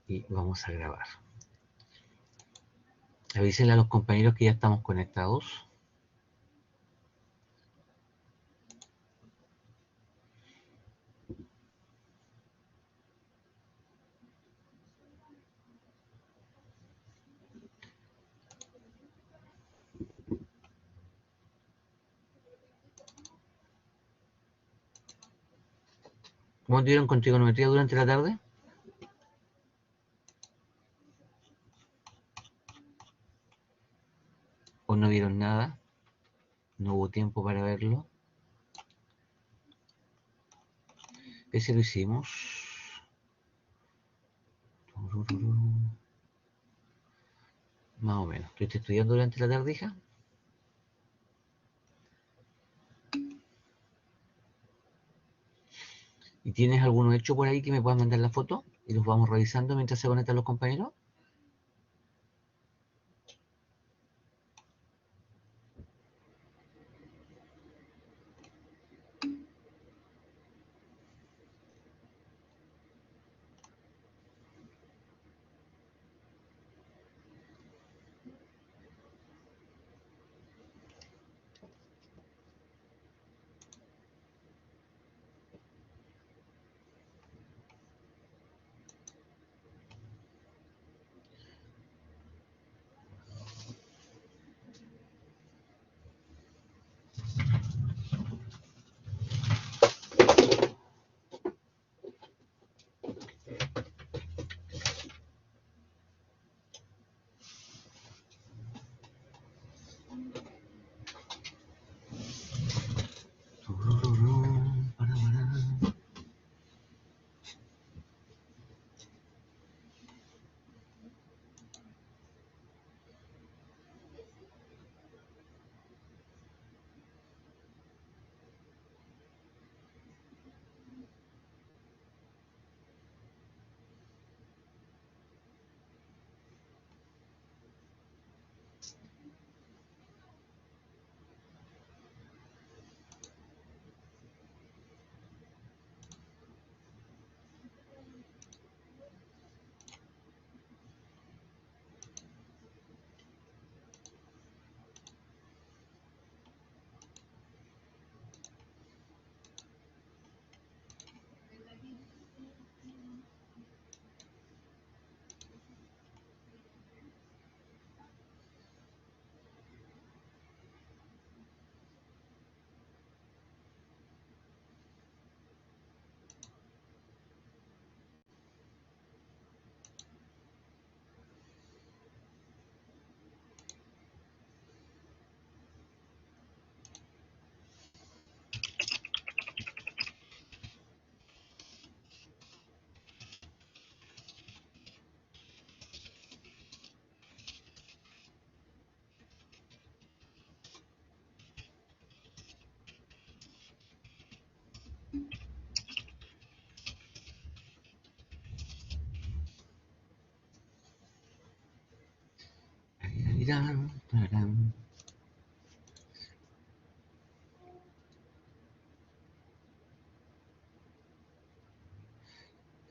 y vamos a grabar. Avísenle a los compañeros que ya estamos conectados. ¿Cómo tuvieron con trigonometría durante la tarde? ¿O no vieron nada? ¿No hubo tiempo para verlo? Ese lo hicimos. Más o menos. ¿Estuviste estudiando durante la tarde, hija? ¿Y tienes alguno hecho por ahí que me puedas mandar la foto? Y los vamos revisando mientras se conectan los compañeros.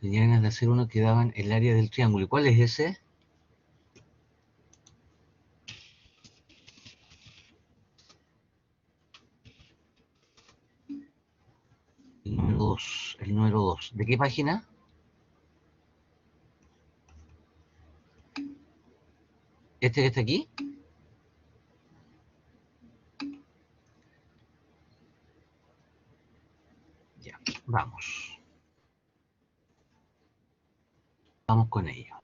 Tenía ganas de hacer uno que daba en el área del triángulo. ¿Y cuál es ese? El número 2. El número 2. ¿De qué página? ¿Este que está aquí? Ya, vamos. Vamos con ello.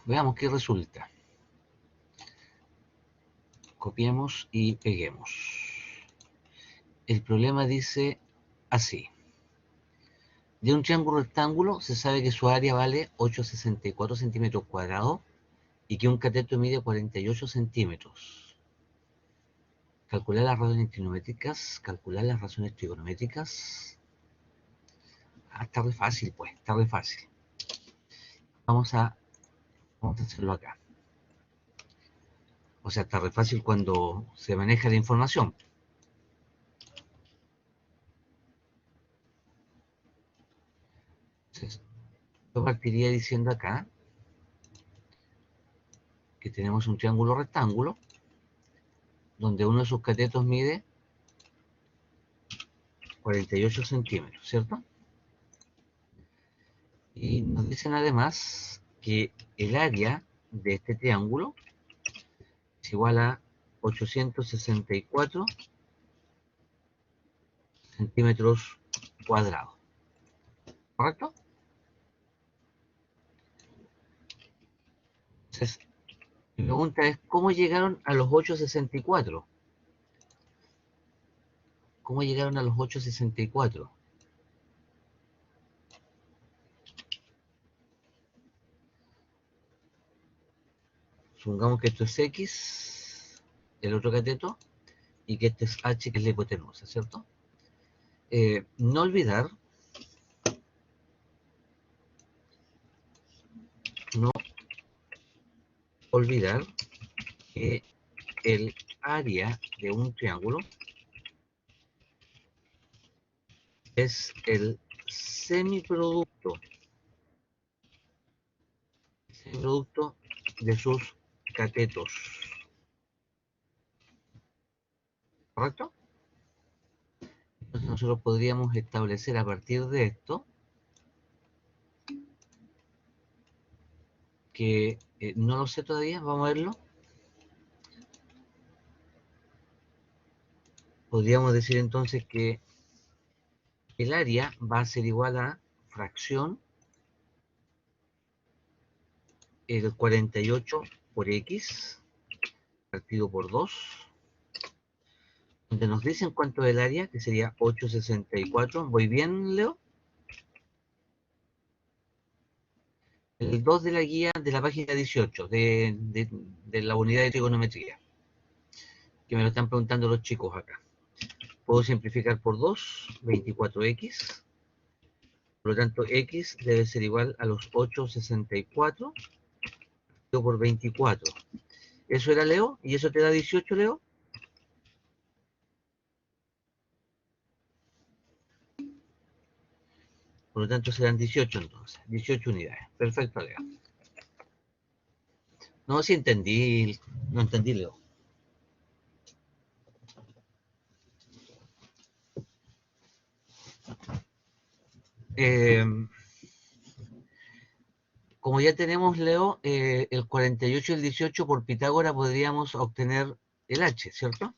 Veamos qué resulta. Copiemos y peguemos. El problema dice así. De un triángulo rectángulo se sabe que su área vale 8,64 centímetros cuadrados y que un cateto mide 48 centímetros. Calcular las razones trigonométricas. Calcular las razones trigonométricas. Está re fácil, pues. Está re fácil. Vamos a hacerlo acá. O sea, está re fácil cuando se maneja la información. Entonces, yo partiría diciendo acá que tenemos un triángulo rectángulo donde uno de sus catetos mide 48 centímetros, ¿cierto? Y nos dicen además que el área de este triángulo es igual a 864 centímetros cuadrados, ¿correcto? Entonces, mi pregunta es, ¿cómo llegaron a los 864? ¿Cómo llegaron a los 864? Supongamos que esto es X, el otro cateto, y que este es H, que es la hipotenusa, ¿cierto? No olvidar, no olvidar que el área de un triángulo es el semiproducto de sus catetos, ¿correcto? Entonces nosotros podríamos establecer a partir de esto que no lo sé todavía, vamos a verlo. Podríamos decir entonces que el área va a ser igual a fracción el 48 por X partido por 2, donde nos dicen cuánto es el área, que sería 864. ¿Voy bien, Leo? El 2 de la guía de la página 18 de la unidad de trigonometría, que me lo están preguntando los chicos acá. Puedo simplificar por 2, 24x. Por lo tanto, x debe ser igual a los 864 por 24. ¿Eso era, Leo? ¿Y eso te da 18, Leo? Por lo tanto, serán 18 entonces. 18 unidades. Perfecto, Leo. No, sí entendí. No entendí, Leo. Como ya tenemos, Leo, el 48 y el 18 por Pitágoras podríamos obtener el h, ¿cierto?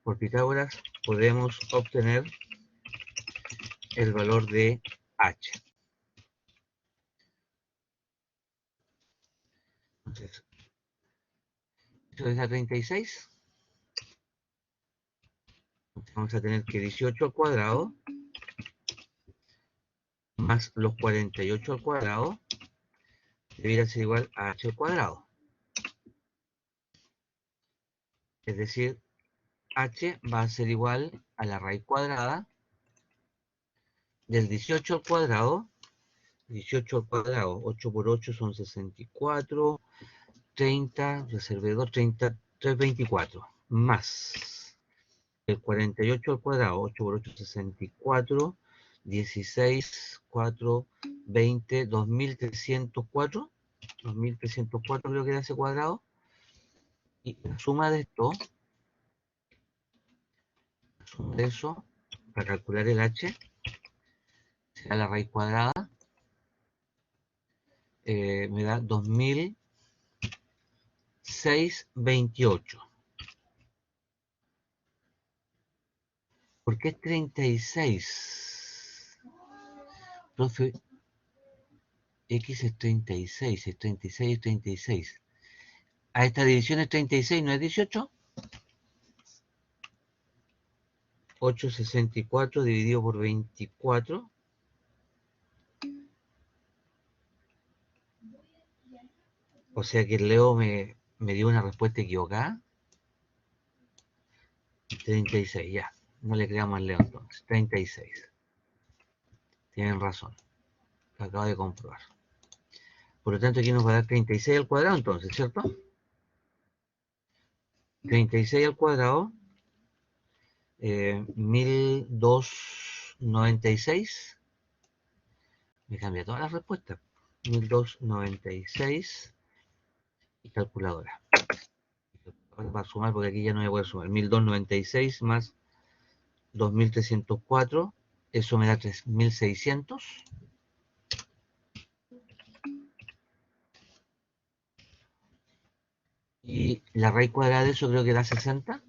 Por Pitágoras podemos obtener el valor de h. Entonces, eso es a 36. Vamos a tener que 18 al cuadrado más los 48 al cuadrado debería ser igual a h al cuadrado. Es decir, h va a ser igual a la raíz cuadrada del 18 al cuadrado. 18 al cuadrado, 8 por 8 son 64, 30, reservé 2, 30, 324, más el 48 al cuadrado, 8 por 8, 64, 16, 4, 20, 2304, 2304 creo que era ese cuadrado, y la suma de esto, la suma de eso, para calcular el h, será la raíz cuadrada, me da 2628. ¿Por qué es 36? Profe, X es 36, es 36, es 36. A esta división es 36, ¿no es 18? 864 dividido por 24. O sea que Leo me dio una respuesta equivocada. 36, ya. No le creamos al Leo entonces. 36. Tienen razón. Lo acabo de comprobar. Por lo tanto, aquí nos va a dar 36 al cuadrado, entonces, ¿cierto? 36 al cuadrado, 1296. Me cambia todas las respuestas. 1296 y calculadora. Va a sumar porque aquí ya no voy a poder sumar. 1296 más 2304. Eso me da 3600. Y la raíz cuadrada de eso creo que da 60.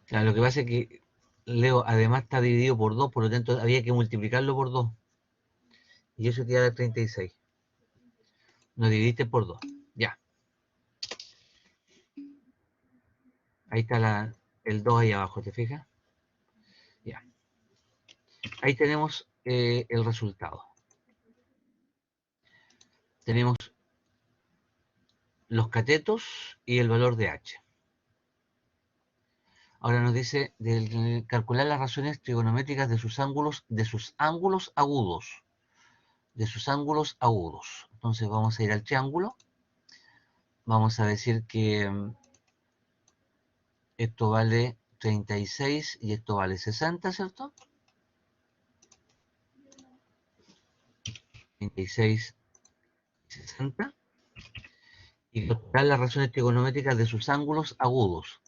Claro, lo que pasa es que Leo además está dividido por 2, por lo tanto había que multiplicarlo por 2. Y eso te da 36. Lo dividiste por 2. Ya. Ahí está el 2 ahí abajo, ¿te fijas? Ya. Ahí tenemos el resultado. Tenemos los catetos y el valor de h. Ahora nos dice calcular las razones trigonométricas de sus ángulos agudos. De sus ángulos agudos. Entonces vamos a ir al triángulo. Vamos a decir que esto vale 36 y esto vale 60, ¿cierto? 36 y 60. Y calcular las razones trigonométricas de sus ángulos agudos.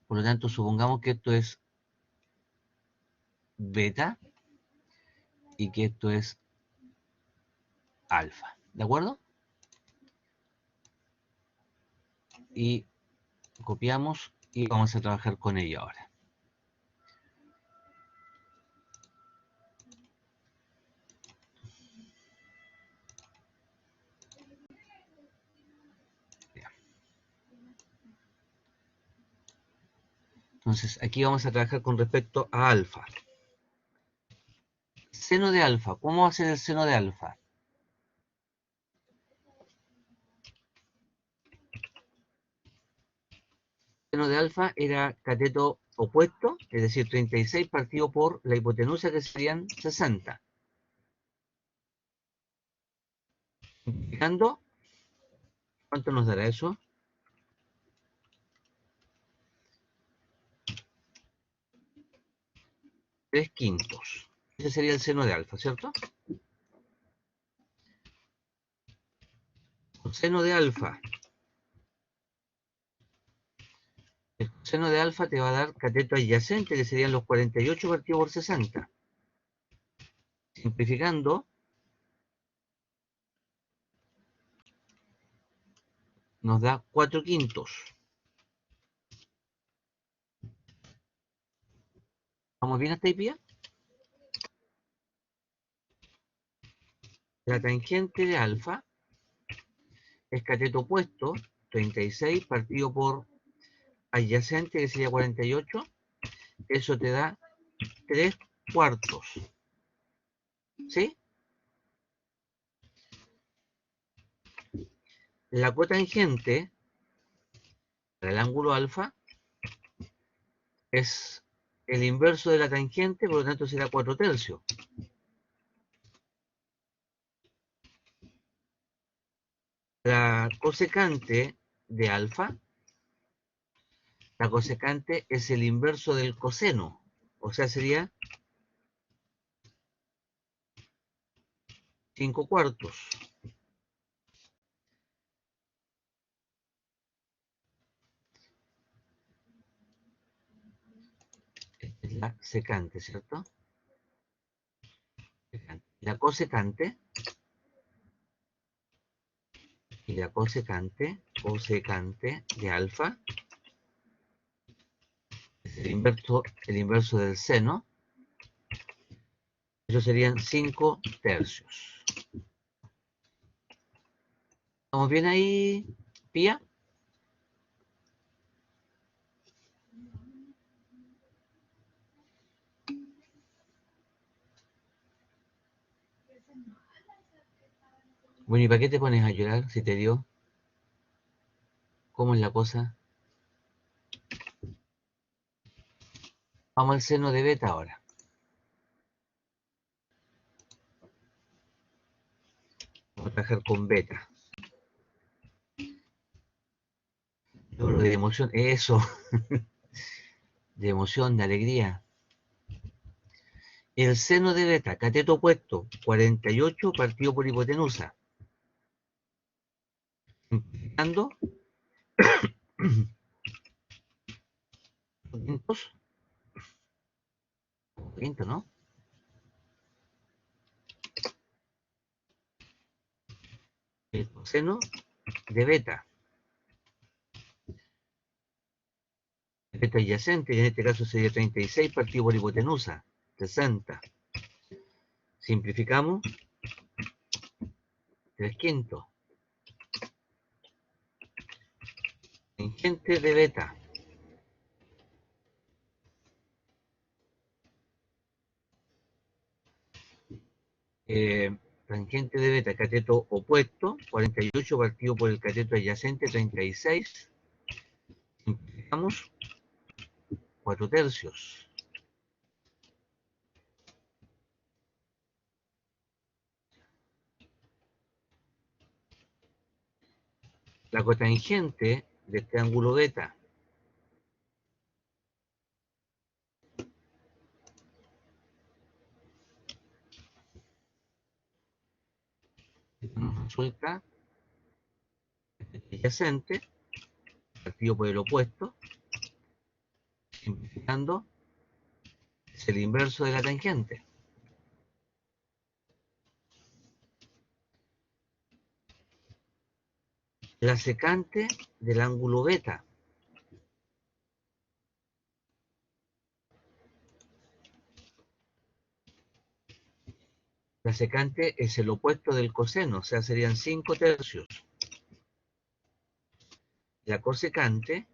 Por lo tanto, supongamos que esto es beta y que esto es alfa. ¿De acuerdo? Y copiamos y vamos a trabajar con ello ahora. Entonces, aquí vamos a trabajar con respecto a alfa. Seno de alfa. ¿Cómo va a ser el seno de alfa? El seno de alfa era cateto opuesto, es decir, 36 partido por la hipotenusa, que serían 60. Multiplicando, ¿cuánto nos dará eso? 3/5. Ese sería el seno de alfa, ¿cierto? Coseno de alfa. El coseno de alfa te va a dar cateto adyacente, que serían los 48 partido por 60. Simplificando, nos da 4/5. ¿Vamos bien hasta ahí, Pía? La tangente de alfa es cateto opuesto, 36 partido por adyacente, que sería 48. Eso te da 3/4. ¿Sí? La cotangente para el ángulo alfa es el inverso de la tangente, por lo tanto será 4/3. La cosecante de alfa, la cosecante es el inverso del coseno, o sea, sería 5/4. Esta es la secante, ¿cierto? La cosecante y la cosecante de alfa es el inverso del seno. Eso serían 5/3. ¿Estamos bien ahí, Pía? Bueno, ¿y para qué te pones a llorar si te dio? ¿Cómo es la cosa? Vamos al seno de beta ahora. Vamos a trabajar con beta. De emoción, eso. De emoción, de alegría. El seno de beta, cateto opuesto, 48 partido por hipotenusa. Simplificando, 500, ¿no? El coseno de beta. Beta adyacente, que en este caso sería 36 partido por hipotenusa, 60. Simplificamos, 3 quintos. Tangente de beta. Tangente de beta, cateto opuesto, 48 partido por el cateto adyacente, 36. Simplificamos, 4 tercios. La cotangente de este ángulo beta. Nos resulta adyacente, partido por el opuesto, simplificando, es el inverso de la tangente. La secante del ángulo beta. La secante es el opuesto del coseno, o sea, serían 5 tercios. La cosecante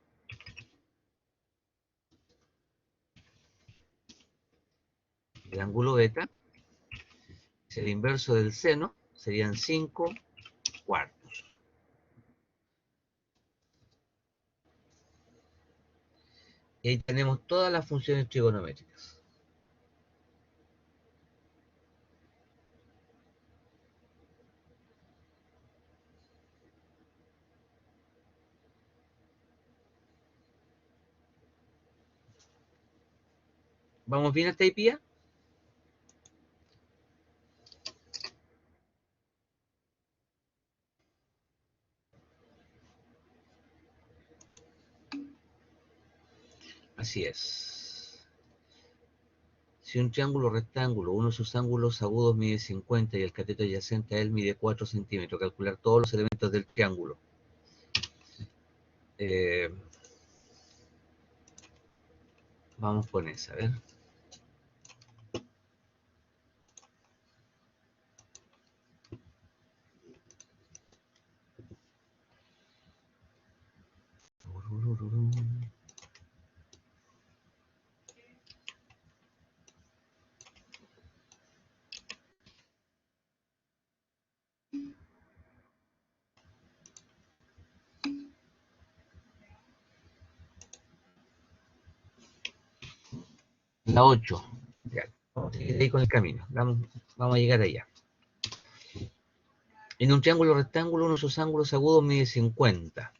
del ángulo beta es el inverso del seno, serían 5 cuartos. Y ahí tenemos todas las funciones trigonométricas. ¿Vamos bien hasta ahí, Pía? Así es. Si un triángulo rectángulo, uno de sus ángulos agudos mide 50 y el cateto adyacente a él mide 4 centímetros, calcular todos los elementos del triángulo. Vamos con esa, a ver. La 8. Ya, vamos a seguir ahí con el camino. Vamos a llegar allá. En un triángulo rectángulo, uno de sus ángulos agudos mide 50.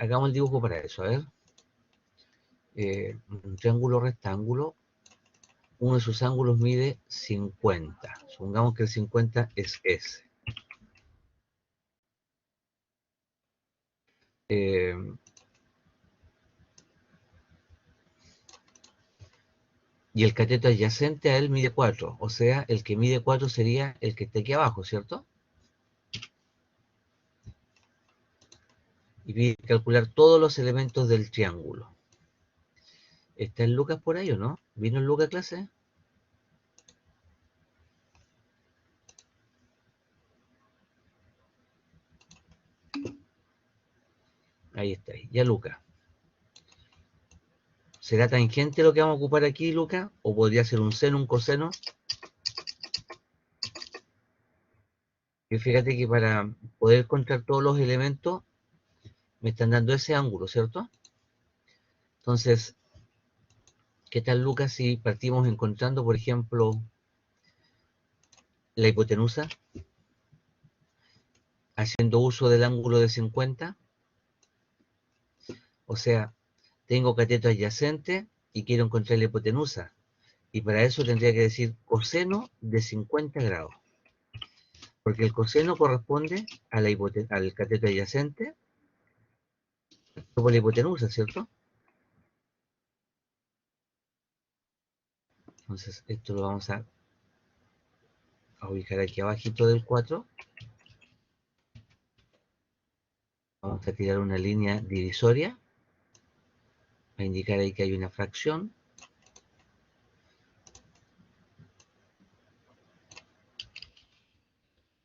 Hagamos el dibujo para eso, a ver. Un triángulo rectángulo, uno de sus ángulos mide 50. Supongamos que el 50 es ese. Y el cateto adyacente a él mide 4. O sea, el que mide 4 sería el que está aquí abajo, ¿cierto? Y pide calcular todos los elementos del triángulo. ¿Está el Lucas por ahí o no? ¿Vino el Lucas a clase? Ahí está, ya Lucas. ¿Será tangente lo que vamos a ocupar aquí, Lucas? ¿O podría ser un seno, un coseno? Y fíjate que para poder encontrar todos los elementos, Me están dando ese ángulo, ¿cierto? Entonces, ¿qué tal, Lucas, si partimos encontrando, por ejemplo, la hipotenusa, haciendo uso del ángulo de 50? O sea, tengo cateto adyacente y quiero encontrar la hipotenusa. Y para eso tendría que decir coseno de 50 grados. Porque el coseno corresponde a al cateto adyacente por la hipotenusa, ¿cierto? Entonces, esto lo vamos a ubicar aquí abajito del 4. Vamos a tirar una línea divisoria para indicar ahí que hay una fracción.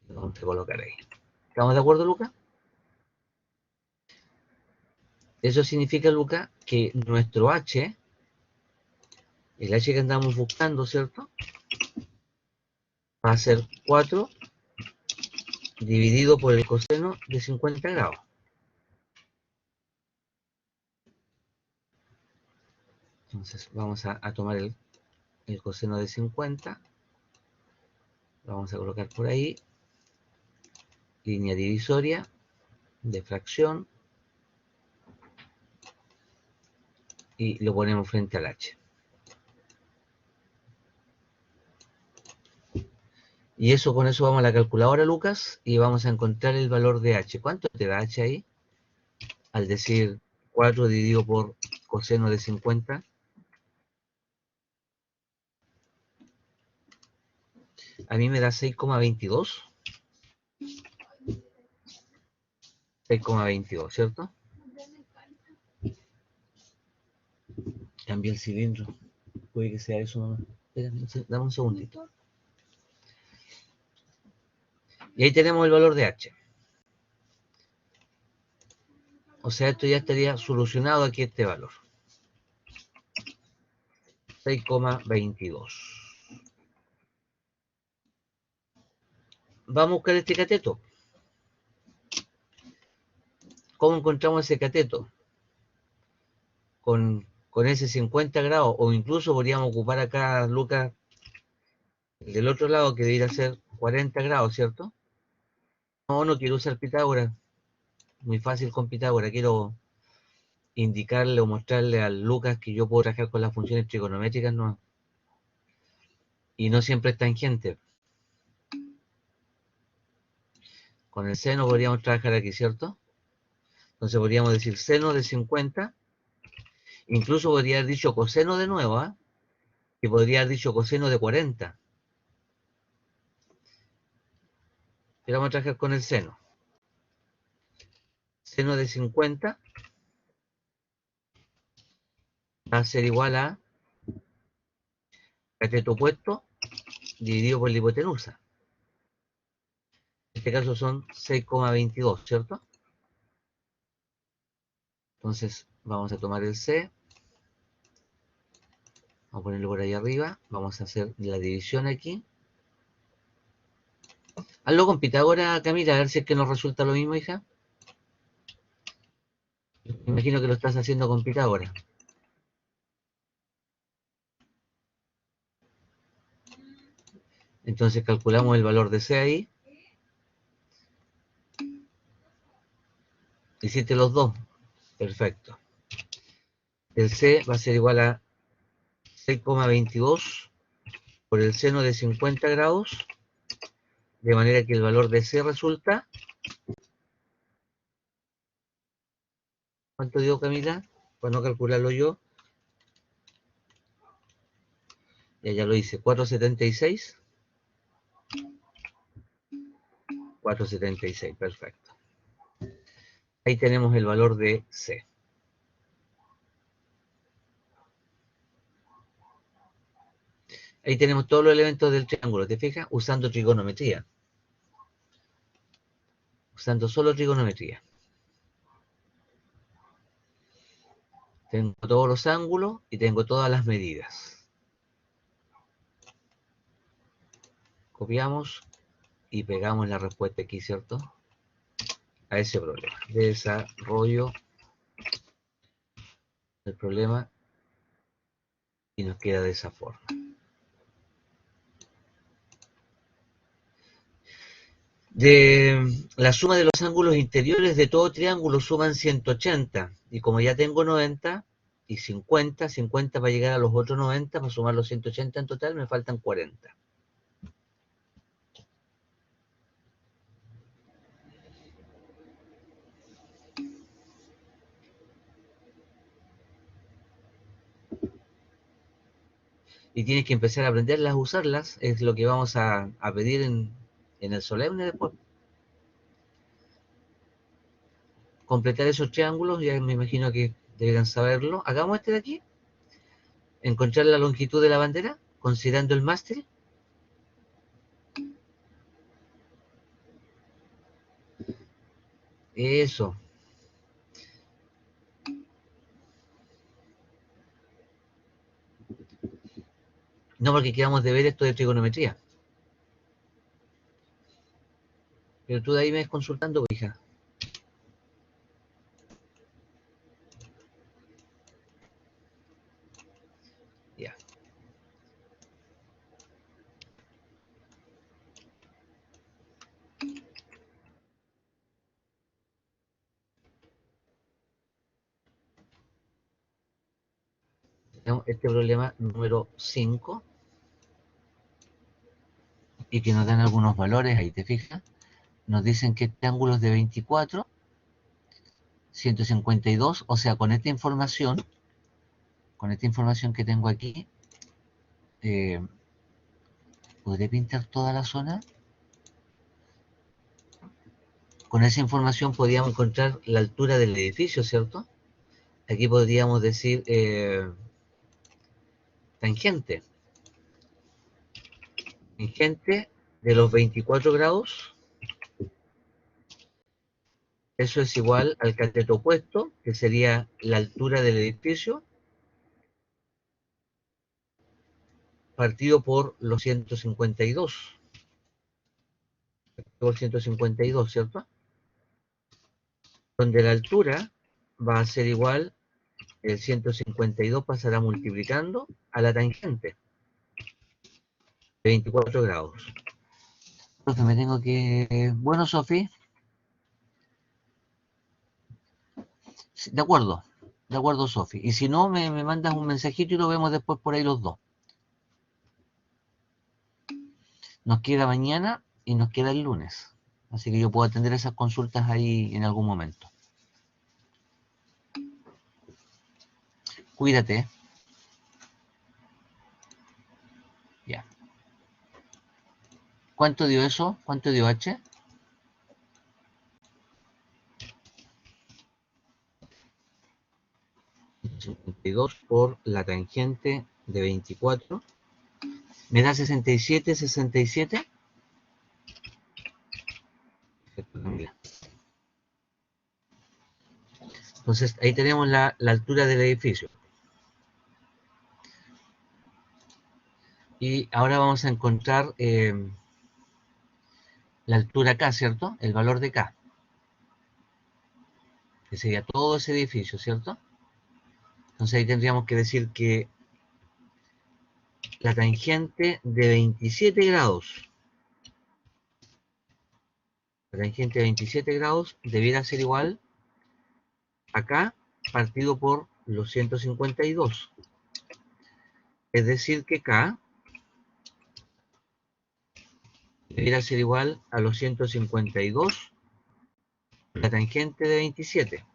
Lo vamos a colocar ahí. ¿Estamos de acuerdo, Luca? Eso significa, Luca, que nuestro h, el h que andamos buscando, ¿cierto? Va a ser 4 dividido por el coseno de 50 grados. Entonces vamos a tomar el coseno de 50, lo vamos a colocar por ahí, línea divisoria de fracción, y lo ponemos frente al h. Y eso, con eso vamos a la calculadora, Lucas, y vamos a encontrar el valor de h. ¿Cuánto te da h ahí? Al decir 4 dividido por coseno de 50. A mí me da 6,22. 6,22, ¿cierto? Cambié el cilindro. Puede que sea eso nomás. Espérame, dame un segundito. Y ahí tenemos el valor de h. O sea, esto ya estaría solucionado aquí este valor. 6,22. Vamos a buscar este cateto. ¿Cómo encontramos ese cateto? Con ese 50 grados, o incluso podríamos ocupar acá, Lucas, el del otro lado, que debería ser 40 grados, ¿cierto? No, no quiero usar Pitágoras. Muy fácil con Pitágoras. Quiero indicarle o mostrarle al Lucas que yo puedo trabajar con las funciones trigonométricas, no. Y no siempre es tangente. Con el seno podríamos trabajar aquí, ¿cierto? Entonces podríamos decir seno de 50. Incluso podría haber dicho coseno de nuevo, ¿eh? Y podría haber dicho coseno de 40. Pero vamos a trabajar con el seno. Seno de 50 va a ser igual a cateto opuesto dividido por la hipotenusa. En este caso son 6,22, ¿cierto? Entonces vamos a tomar el C. Vamos a ponerlo por ahí arriba. Vamos a hacer la división aquí. Hazlo con Pitágoras, Camila, a ver si es que nos resulta lo mismo, hija. Me imagino que lo estás haciendo con Pitágoras. Entonces calculamos el valor de C ahí. Hiciste los dos. Perfecto. El C va a ser igual a 6,22 por el seno de 50 grados. De manera que el valor de C resulta... ¿Cuánto dio, Camila? Para no calcularlo yo. Ya lo hice. 4,76. 4,76. Perfecto. Ahí tenemos el valor de C. Ahí tenemos todos los elementos del triángulo, ¿te fijas? Usando trigonometría. Usando solo trigonometría. Tengo todos los ángulos y tengo todas las medidas. Copiamos y pegamos la respuesta aquí, ¿cierto? a ese problema. Desarrollo del problema y nos queda de esa forma. La suma de los ángulos interiores de todo triángulo suman 180. Y como ya tengo 90 y 50, 50 para llegar a los otros 90, para sumar los 180 en total, me faltan 40. Y tienes que empezar a aprenderlas, a usarlas, es lo que vamos a pedir en el solemne después. Completar esos triángulos, ya me imagino que deberán saberlo. Hagamos este de aquí. Encontrar la longitud de la bandera, considerando el mástil. Eso. No, porque quedamos de ver esto de trigonometría. Pero tú de ahí me ves consultando, hija. Ya. Este problema número 5. Y que nos dan algunos valores, ahí te fijas. Nos dicen que este ángulo es de 24, 152, o sea, con esta información que tengo aquí, ¿podré pintar toda la zona? Con esa información podríamos encontrar la altura del edificio, ¿cierto? Aquí podríamos decir tangente. Tangente de los 24 grados, eso es igual al cateto opuesto, que sería la altura del edificio, partido por los 152. Por 152, ¿cierto? Donde la altura va a ser igual, el 152 pasará multiplicando a la tangente de 24 grados. Entonces me tengo que... Bueno, Sofi, de acuerdo, Sofi. Y si no, me mandas un mensajito y lo vemos después por ahí los dos. Nos queda mañana y nos queda el lunes. Así que yo puedo atender esas consultas ahí en algún momento. Cuídate. Ya. ¿Cuánto dio eso? ¿Cuánto dio H? 52 por la tangente de 24. ¿Me da 67, 67? Entonces ahí tenemos la altura del edificio. Y ahora vamos a encontrar la altura K, ¿cierto? El valor de K. Que sería todo ese edificio, ¿cierto? Entonces ahí tendríamos que decir que la tangente de 27 grados, la tangente de 27 grados debiera ser igual a K partido por los 152. Es decir que K debiera ser igual a los 152 la tangente de 27.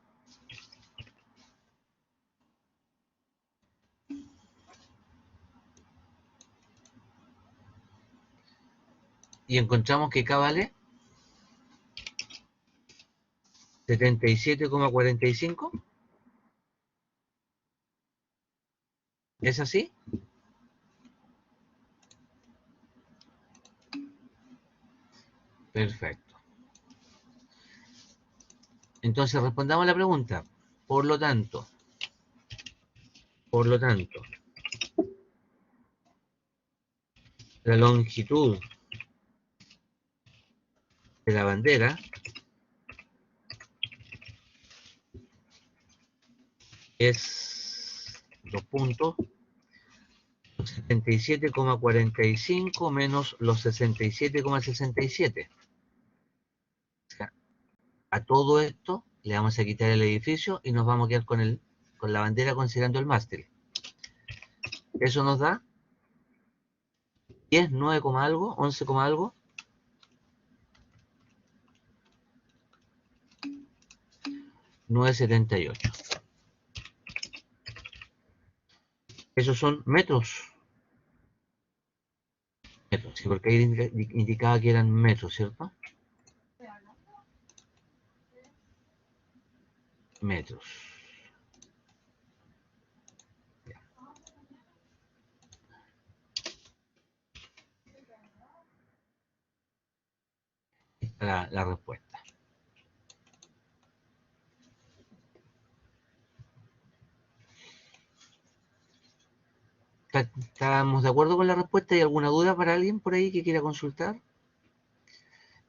Y encontramos que K vale 77,45. ¿Es así? Perfecto. Entonces respondamos a la pregunta. Por lo tanto, la longitud de la bandera es 2 puntos, 77,45 menos los 67,67. O sea, a todo esto le vamos a quitar el edificio y nos vamos a quedar con la bandera considerando el mástil. Eso nos da 10, 9, algo, 11, algo. 9,78. Esos son metros. Metros, sí, porque ahí indicaba que eran metros, ¿cierto? Metros. Ya. Esta es la respuesta. ¿Estamos de acuerdo con la respuesta? ¿Hay alguna duda para alguien por ahí que quiera consultar?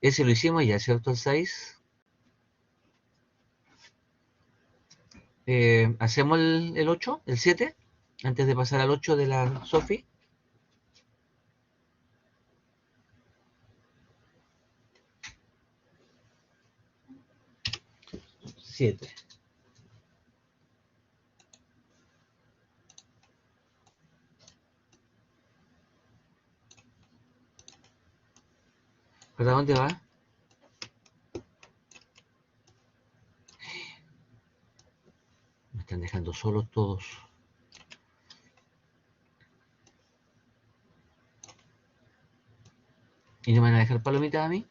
Ese lo hicimos ya, ¿cierto? El 6. ¿Hacemos el 8, el 7? Antes de pasar al 8 de la Sofi. 7. ¿Para dónde va? Me están dejando solos todos. ¿Y no me van a dejar palomitas a mí?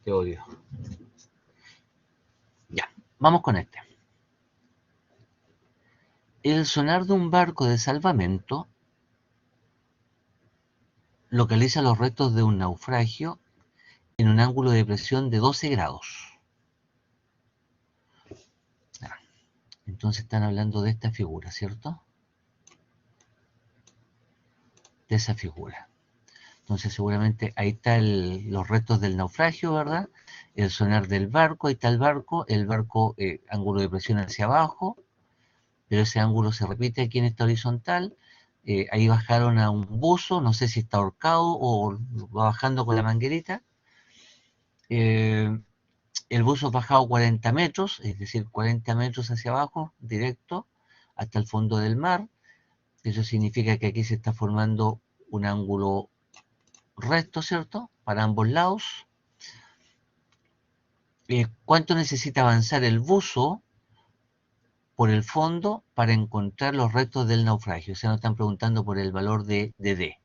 Te odio. Ya, vamos con este. El sonar de un barco de salvamento localiza los restos de un naufragio en un ángulo de presión de 12 grados. Entonces están hablando de esta figura, ¿cierto? De esa figura. Entonces seguramente ahí están los restos del naufragio, ¿verdad? El sonar del barco, ahí está el barco ángulo de presión hacia abajo, pero ese ángulo se repite aquí en esta horizontal. Ahí bajaron a un buzo, no sé si está ahorcado o va bajando con la manguerita. El buzo ha bajado 40 metros, es decir, 40 metros hacia abajo, directo, hasta el fondo del mar. Eso significa que aquí se está formando un ángulo recto, ¿cierto? Para ambos lados. ¿Cuánto necesita avanzar el buzo por el fondo para encontrar los restos del naufragio? O sea, nos están preguntando por el valor de D.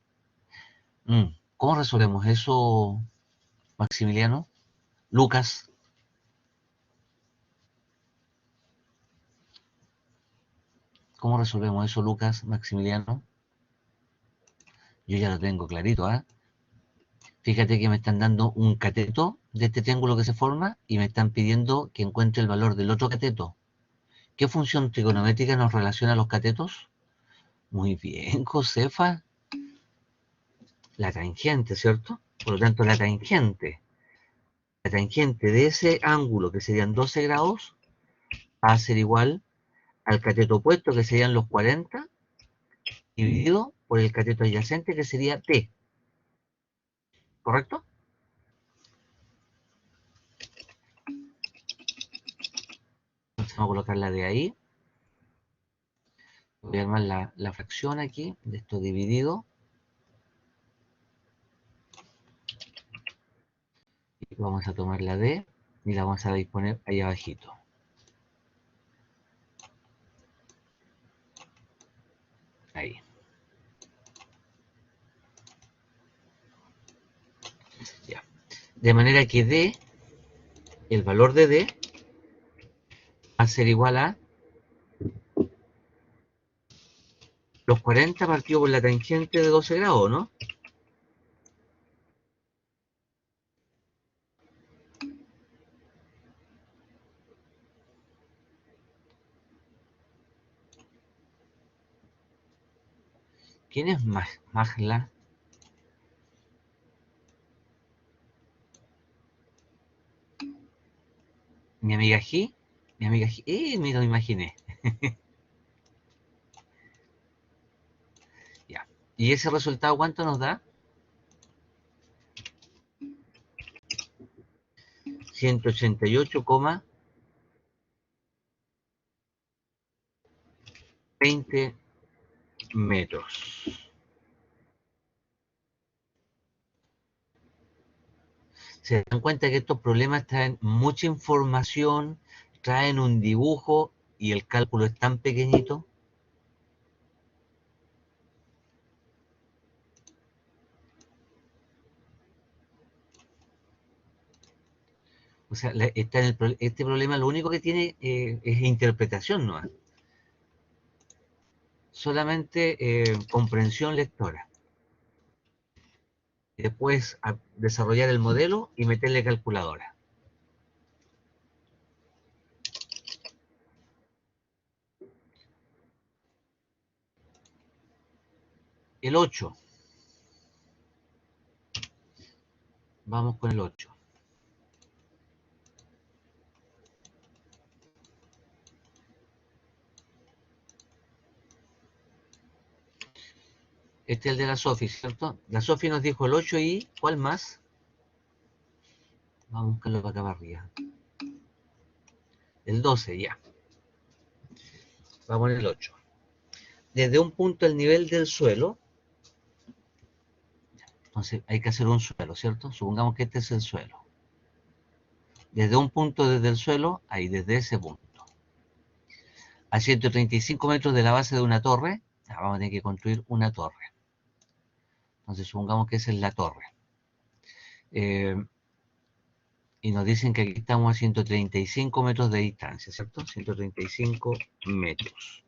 ¿Cómo resolvemos eso, Maximiliano? Lucas, ¿cómo resolvemos eso, Lucas, Maximiliano? Yo ya lo tengo clarito, ¿ah? Fíjate que me están dando un cateto de este triángulo que se forma y me están pidiendo que encuentre el valor del otro cateto. ¿Qué función trigonométrica nos relaciona a los catetos? Muy bien, Josefa. La tangente, ¿cierto? Por lo tanto, la tangente de ese ángulo, que serían 12 grados, va a ser igual al cateto opuesto, que serían los 40, dividido por el cateto adyacente, que sería T. ¿Correcto? Entonces vamos a colocarla de ahí. Voy a armar la fracción aquí, de esto dividido. Y vamos a tomar la D y la vamos a disponer ahí abajito. Ahí. Ya. De manera que D, el valor de D, va a ser igual a los 40 partido por la tangente de 12 grados, ¿no? ¿Quién es Magla? Mi amiga G. Mi amiga, me lo imaginé. Ya. ¿Y ese resultado cuánto nos da? 188,20 metros. Se dan cuenta que estos problemas traen mucha información, traen un dibujo y el cálculo es tan pequeñito. O sea, este problema lo único que tiene es interpretación, ¿no? Solamente comprensión lectora. Y después desarrollar el modelo y meterle calculadora. El 8. Vamos con el 8. Este es el de la Sofi, ¿cierto? La Sofi nos dijo el 8 y ¿cuál más? Vamos a buscarlo para acá para arriba. El 12, ya. Vamos en el 8. Desde un punto al nivel del suelo, entonces hay que hacer un suelo, ¿cierto? Supongamos que este es el suelo. Desde un punto desde el suelo, ahí, desde ese punto, a 135 metros de la base de una torre, vamos a tener que construir una torre. Entonces supongamos que esa es la torre. Y nos dicen que aquí estamos a 135 metros de distancia, ¿cierto? 135 metros.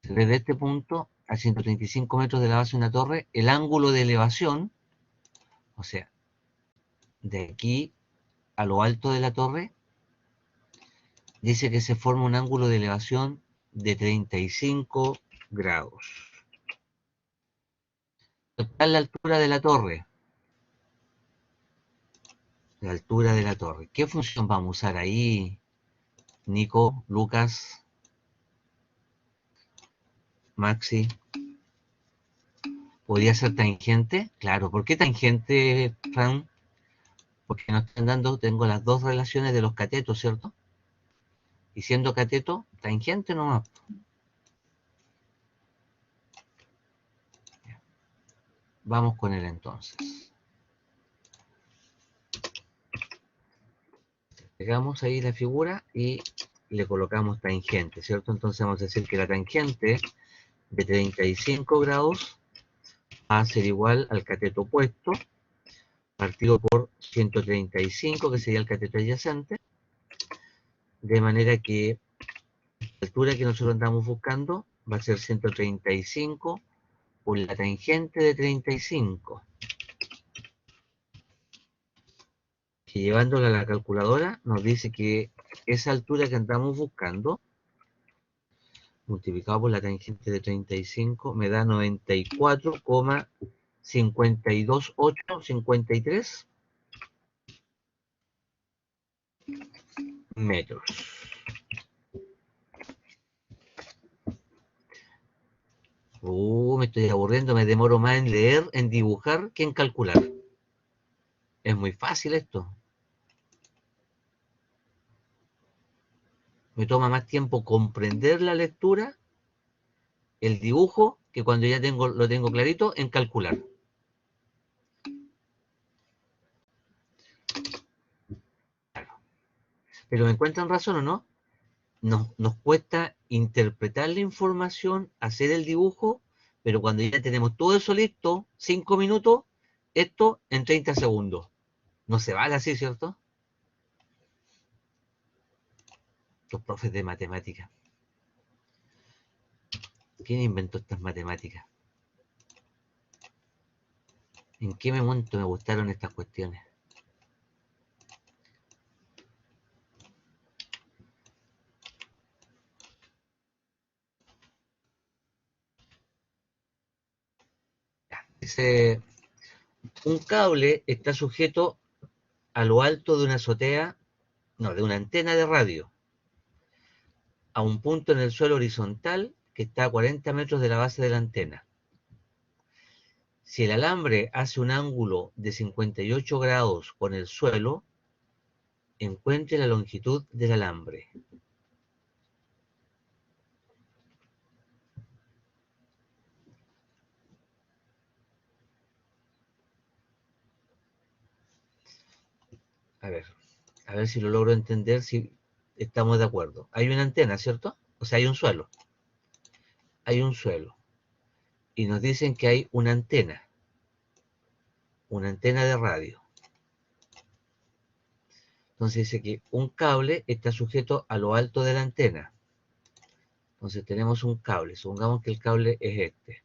Desde este punto a 135 metros de la base de una torre, el ángulo de elevación, o sea, de aquí a lo alto de la torre, dice que se forma un ángulo de elevación de 35 grados. ¿Cuál es la altura de la torre? La altura de la torre. ¿Qué función vamos a usar ahí, Nico, Lucas, Maxi? ¿Podría ser tangente? Claro. ¿Por qué tangente, Fran? Porque nos están dando, tengo las dos relaciones de los catetos, ¿cierto? Y siendo cateto, tangente nomás. Vamos con él entonces. Pegamos ahí la figura y le colocamos tangente, ¿cierto? Entonces vamos a decir que la tangente de 35 grados va a ser igual al cateto opuesto, partido por 135, que sería el cateto adyacente, de manera que la altura que nosotros andamos buscando va a ser 135 por la tangente de 35, que llevándola a la calculadora nos dice que esa altura que andamos buscando, multiplicado por la tangente de 35, me da 94,52853 metros. Me estoy aburriendo, me demoro más en leer, en dibujar, que en calcular. Es muy fácil esto. Me toma más tiempo comprender la lectura, el dibujo, que cuando ya lo tengo clarito, en calcular. Claro. Pero ¿me encuentran razón o no? Nos cuesta interpretar la información, hacer el dibujo, pero cuando ya tenemos todo eso listo, 5 minutos, esto en 30 segundos. No se vale así, ¿cierto? Los profes de matemáticas. ¿Quién inventó estas matemáticas? ¿En qué momento me gustaron estas cuestiones? Dice, un cable está sujeto a lo alto de una azotea, no, de una antena de radio. a un punto en el suelo horizontal que está a 40 metros de la base de la antena. Si el alambre hace un ángulo de 58 grados con el suelo, encuentre la longitud del alambre. A ver si lo logro entender, si estamos de acuerdo. Hay una antena, ¿cierto? O sea, hay un suelo. Hay un suelo. Y nos dicen que hay una antena de radio. Entonces dice que un cable está sujeto a lo alto de la antena. Entonces tenemos un cable, supongamos que el cable es este.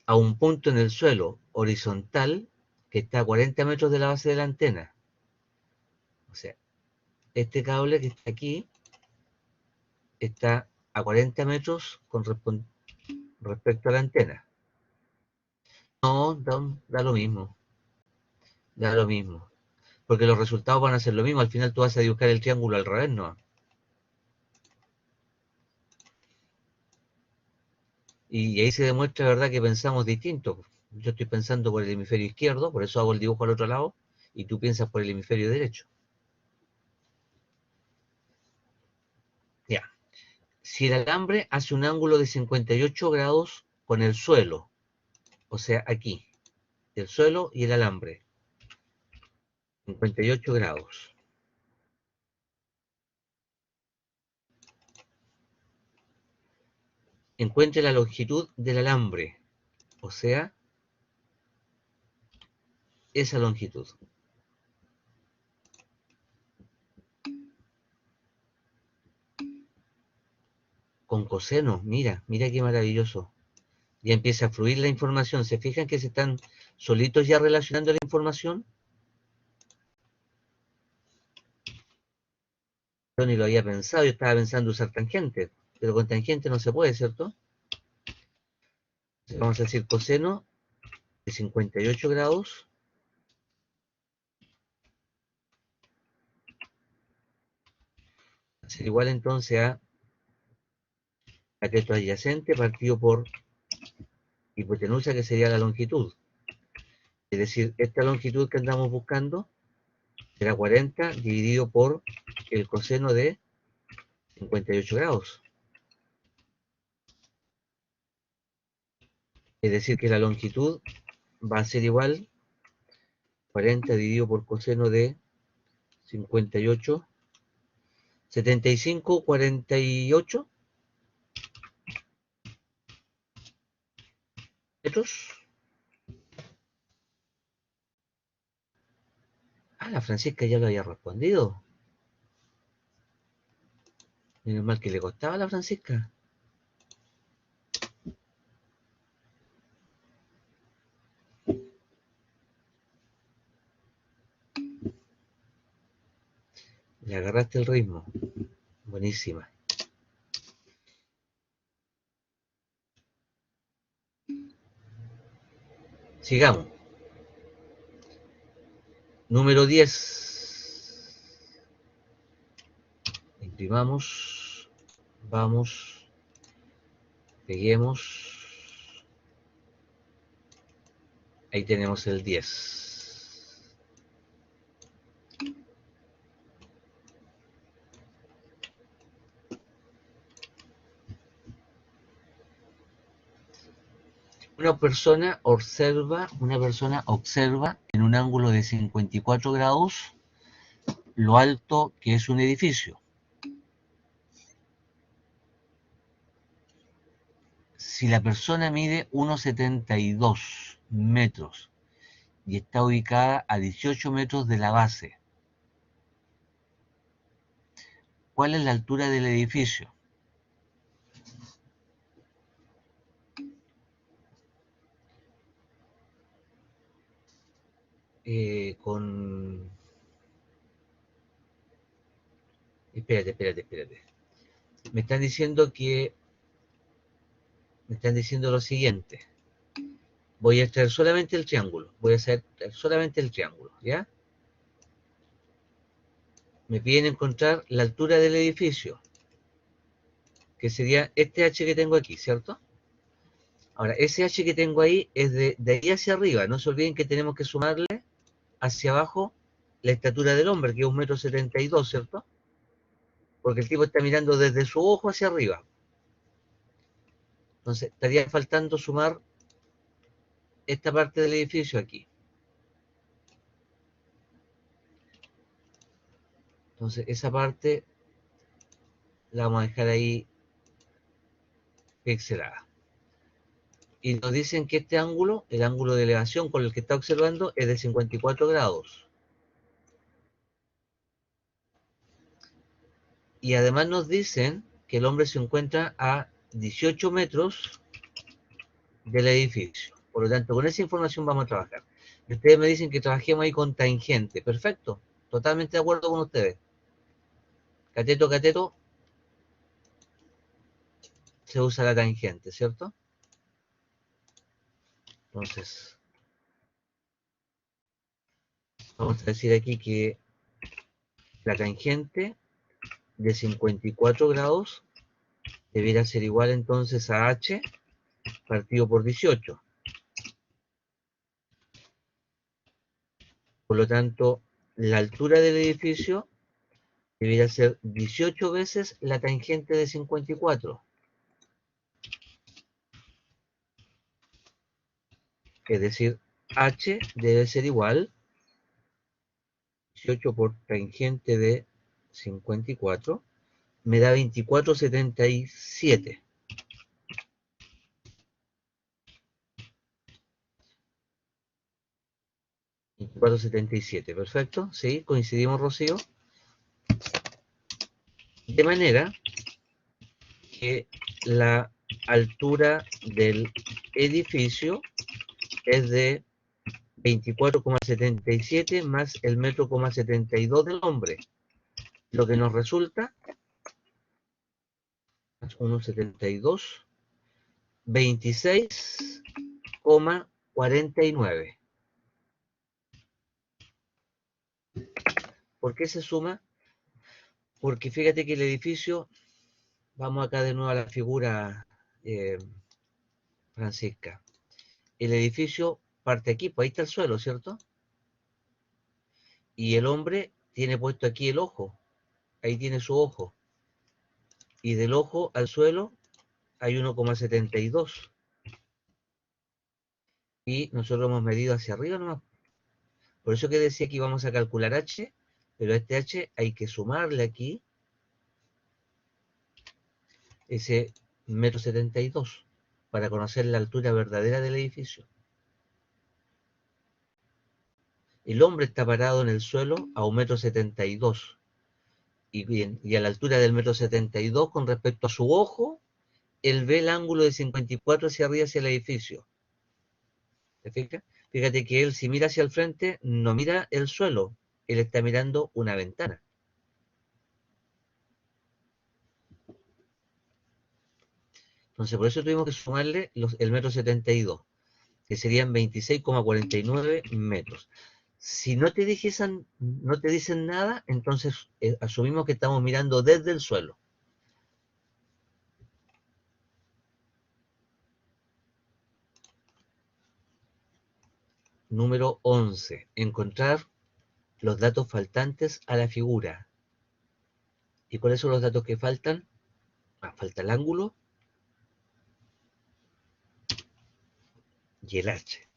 A un punto en el suelo horizontal que está a 40 metros de la base de la antena. O sea, este cable que está aquí está a 40 metros con respecto a la antena. No, da lo mismo. Da lo mismo. Porque los resultados van a ser lo mismo. Al final tú vas a dibujar el triángulo al revés, ¿no? Y ahí se demuestra, ¿verdad?, que pensamos distinto. Yo estoy pensando por el hemisferio izquierdo, por eso hago el dibujo al otro lado, y tú piensas por el hemisferio derecho. Ya. Si el alambre hace un ángulo de 58 grados con el suelo, o sea, aquí, el suelo y el alambre, 58 grados. Encuentre la longitud del alambre, o sea, esa longitud. Con coseno, mira, mira qué maravilloso. Ya empieza a fluir la información. ¿Se fijan que se están solitos ya relacionando la información? Yo ni lo había pensado, yo estaba pensando usar tangente, pero con tangente no se puede, ¿cierto? Entonces vamos a decir coseno de 58 grados va a ser igual entonces a cateto adyacente partido por hipotenusa, que sería la longitud. Es decir, esta longitud que andamos buscando será 40 dividido por el coseno de 58 grados. Es decir, que la longitud va a ser igual 40 dividido por coseno de 58, 75, 48 metros. Ah, la Francisca ya lo había respondido. Menos mal que le costaba a la Francisca. Le agarraste el ritmo. Buenísima. Sigamos. Número 10. Imprimamos. Vamos. Peguemos. Ahí tenemos el 10. Una persona observa en un ángulo de 54 grados lo alto que es un edificio. Si la persona mide 1,72 metros y está ubicada a 18 metros de la base, ¿cuál es la altura del edificio? Con... Espérate. Me están diciendo que... Me están diciendo lo siguiente. Voy a extraer solamente el triángulo. Voy a hacer solamente el triángulo, ¿ya? me piden encontrar la altura del edificio, que sería este H que tengo aquí, ¿cierto? Ahora, ese H que tengo ahí es de ahí hacia arriba. No se olviden que tenemos que sumarle hacia abajo la estatura del hombre, que es 1,72 m, ¿cierto? Porque el tipo está mirando desde su ojo hacia arriba. Entonces, estaría faltando sumar esta parte del edificio aquí. Entonces, esa parte la vamos a dejar ahí pixelada. Y nos dicen que este ángulo, el ángulo de elevación con el que está observando, es de 54 grados. Y además nos dicen que el hombre se encuentra a 18 metros del edificio. Por lo tanto, con esa información vamos a trabajar. Y ustedes me dicen que trabajemos ahí con tangente. Perfecto. Totalmente de acuerdo con ustedes. Cateto, cateto, se usa la tangente, ¿cierto? Entonces, vamos a decir aquí que la tangente de 54 grados debiera ser igual entonces a h partido por 18. Por lo tanto, la altura del edificio debiera ser 18 veces la tangente de 54. Es decir, h debe ser igual 18 por tangente de 54, me da 24,77. 24,77, perfecto, sí, coincidimos, Rocío. De manera que la altura del edificio es de 24,77 más el metro, 72 del hombre, lo que nos resulta 1,72, 26,49. ¿Por qué se suma? Porque fíjate que el edificio, vamos acá de nuevo a la figura, Francisca, el edificio parte aquí, pues ahí está el suelo, ¿cierto? Y el hombre tiene puesto aquí el ojo, ahí tiene su ojo, y del ojo al suelo hay 1,72, y nosotros hemos medido hacia arriba nomás. Por eso que decía que íbamos a calcular h, pero a este h hay que sumarle aquí ese 1,72 m para conocer la altura verdadera del edificio. El hombre está parado en el suelo a 1,72 m, y a la altura del 1,72 m con respecto a su ojo, él ve el ángulo de 54 hacia arriba, hacia el edificio. ¿Te fijas? Fíjate que él, si mira hacia el frente, no mira el suelo, él está mirando una ventana. Entonces, por eso tuvimos que sumarle el 1,72 m, que serían 26,49 metros. Si no te dicen nada, entonces asumimos que estamos mirando desde el suelo. Número 11. Encontrar los datos faltantes a la figura. ¿Y cuáles son los datos que faltan? Falta el ángulo y el h.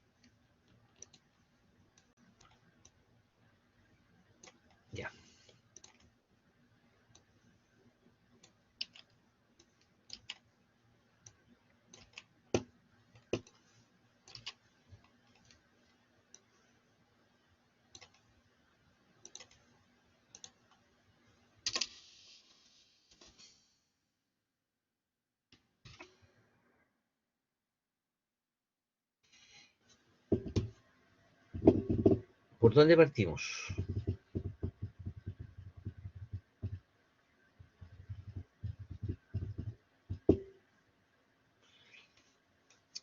Ya. ¿Por dónde partimos?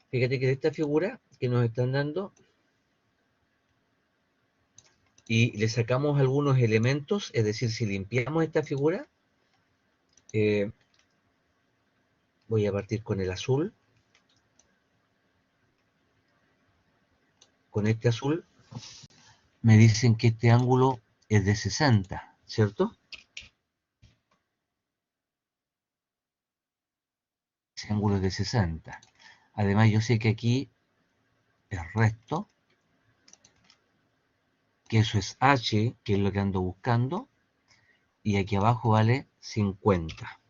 Fíjate que de esta figura que nos están dando, y le sacamos algunos elementos, es decir, si limpiamos esta figura, voy a partir con el azul, con este azul, me dicen que este ángulo es de 60, ¿cierto? Ese ángulo es de 60. Además, yo sé que aquí es recto, que eso es H, que es lo que ando buscando, y aquí abajo vale 50.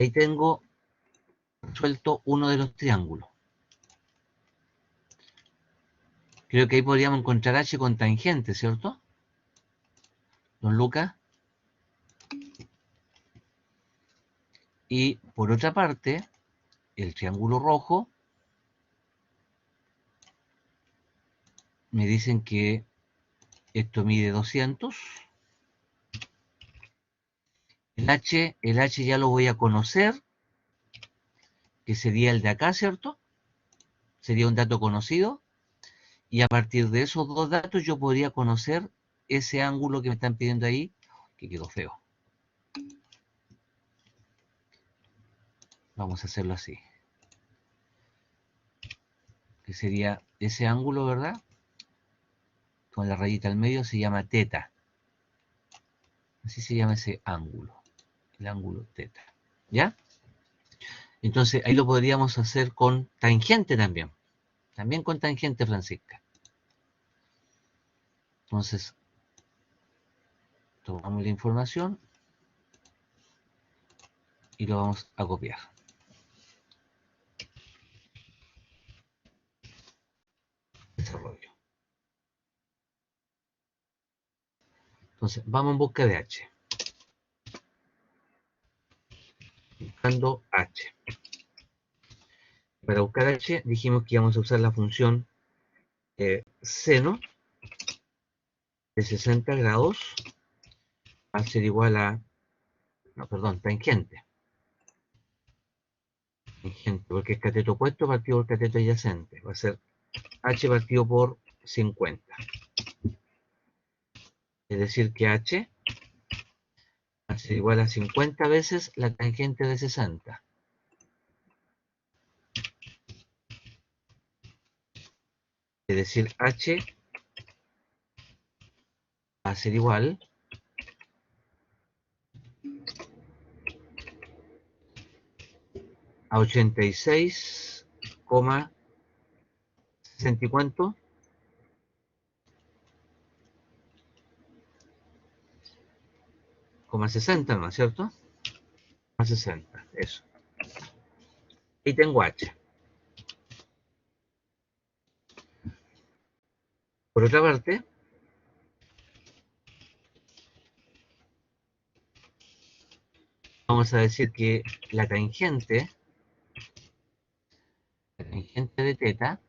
Ahí tengo resuelto uno de los triángulos. Creo que ahí podríamos encontrar H con tangente, ¿cierto? Don Lucas. Y por otra parte, el triángulo rojo, me dicen que esto mide 200. El H ya lo voy a conocer, que sería el de acá, ¿cierto? Sería un dato conocido. Y a partir de esos dos datos yo podría conocer ese ángulo que me están pidiendo ahí, que quedó feo. Vamos a hacerlo así. Que sería ese ángulo, ¿verdad? Con la rayita al medio se llama teta. Así se llama ese ángulo. El ángulo teta. ¿Ya? Entonces ahí lo podríamos hacer con tangente también. También con tangente, Francisca. Entonces, tomamos la información y lo vamos a copiar. Desarrollo. Entonces, vamos en busca de H. Buscando H. Para buscar H dijimos que íbamos a usar la función seno de 60 grados va a ser igual a, no, perdón, tangente. Tangente, porque es cateto opuesto partido por cateto adyacente. Va a ser H partido por 50. Es decir que H va a ser igual a 50 veces la tangente de 60. Es decir, H va a ser igual a 86,60 y cuánto, 60, ¿no es cierto? 60, eso. Y tengo H. Por otra parte, vamos a decir que la tangente de teta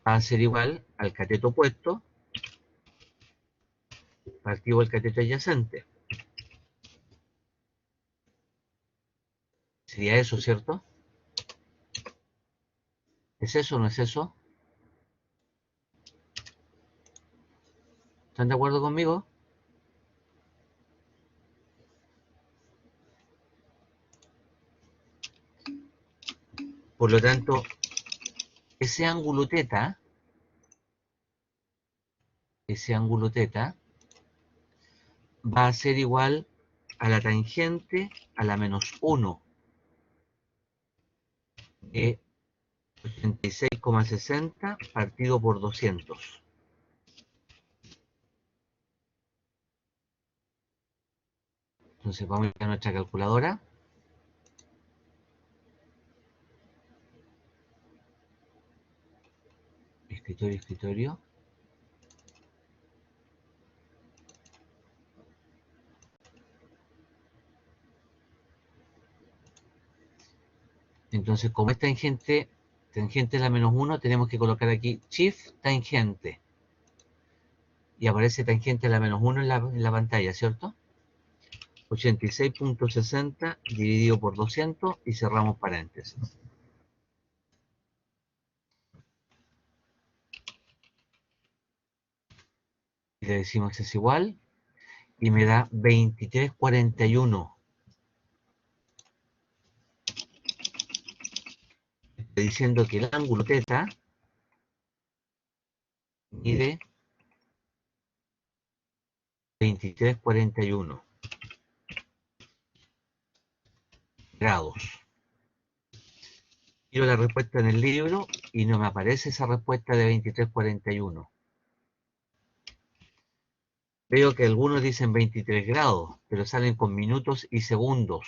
va a ser igual al cateto opuesto partido del cateto adyacente. Sería eso, ¿cierto? ¿Es eso o no es eso? ¿Están de acuerdo conmigo? Por lo tanto, ese ángulo teta va a ser igual a la tangente a la menos 1 de 86,60 partido por 200. Entonces vamos a nuestra calculadora. Escritorio, escritorio. Entonces, como es tangente es la menos 1, tenemos que colocar aquí shift tangente. Y aparece tangente a la menos 1 en la pantalla, ¿cierto? 86,60 dividido por 200 y cerramos paréntesis. Y le decimos que es igual. Y me da 23,41. Estoy diciendo que el ángulo θ mide 23,41 grados. Quiero la respuesta en el libro y no me aparece esa respuesta de 23,41. Veo que algunos dicen 23 grados, pero salen con minutos y segundos.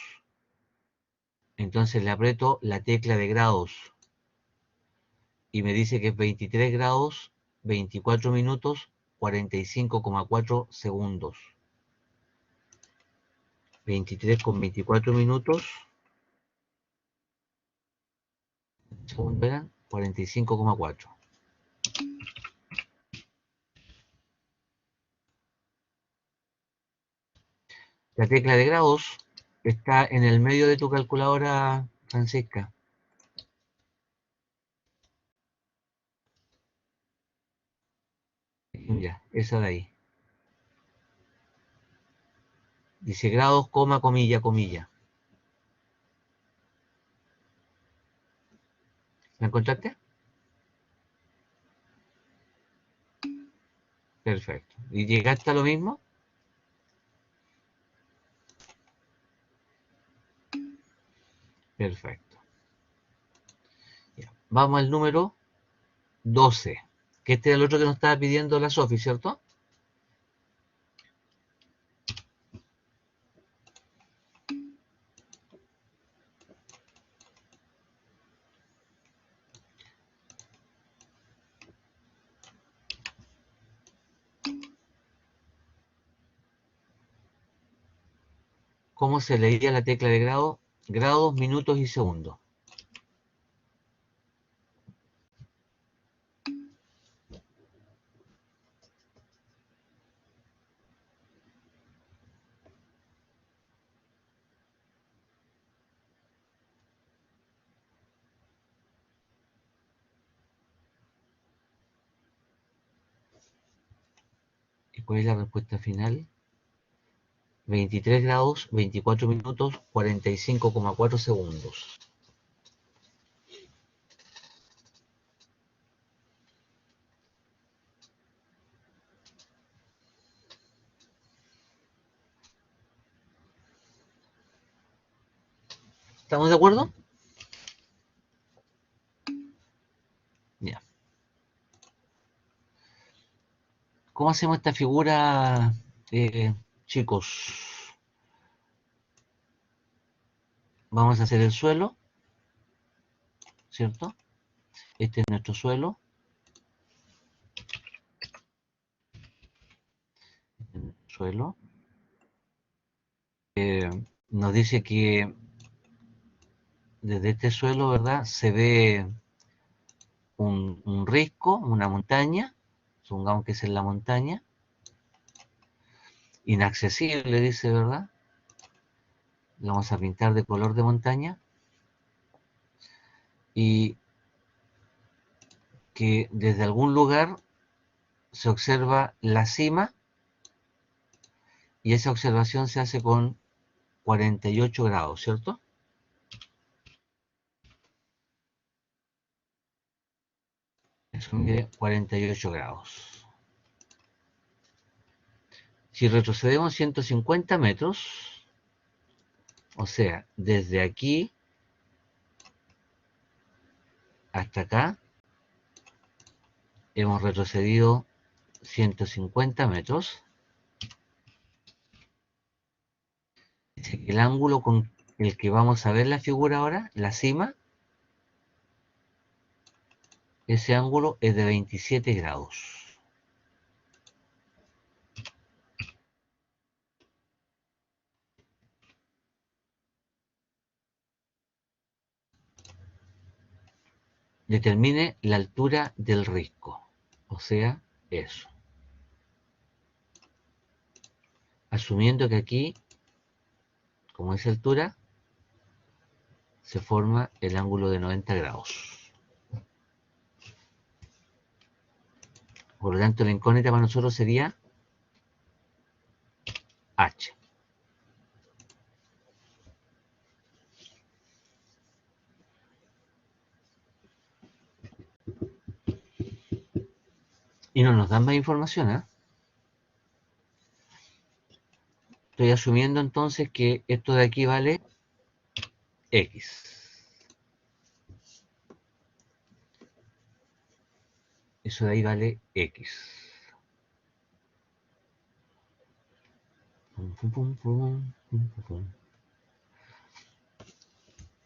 Entonces le aprieto la tecla de grados y me dice que es 23 grados, 24 minutos, 45,4 segundos. 23 con 24 minutos, segundos eran 45,4. La tecla de grados está en el medio de tu calculadora, Francisca. Ya, esa de ahí. Dice grados, coma, comilla, comilla. ¿La encontraste? Perfecto. ¿Y llegaste a lo mismo? Perfecto. Ya. Vamos al número 12, que este es el otro que nos estaba pidiendo la Sofi, ¿cierto? ¿Cómo se leía la tecla de grado? Grados, minutos y segundos. ¿Y cuál es la respuesta final? 23 grados, 24 minutos, 45,4 segundos. ¿Estamos de acuerdo? Ya. ¿Cómo hacemos esta figura, chicos? Vamos a hacer el suelo, ¿cierto? Este es nuestro suelo. Suelo. Nos dice que desde este suelo, ¿verdad? Se ve un risco, una montaña, supongamos que es en la montaña, inaccesible, dice, ¿verdad? Lo vamos a pintar de color de montaña y que desde algún lugar se observa la cima y esa observación se hace con 48 grados, ¿cierto? Eso mide 48 grados. Si retrocedemos 150 metros, o sea, desde aquí hasta acá, hemos retrocedido 150 metros. Dice que el ángulo con el que vamos a ver la figura ahora, la cima, ese ángulo es de 27 grados. Determine la altura del risco, o sea, eso. Asumiendo que aquí, como es altura, se forma el ángulo de 90 grados. Por lo tanto, la incógnita para nosotros sería H. Y no nos dan más información, ¿eh? Estoy asumiendo entonces que esto de aquí vale X. Eso de ahí vale X.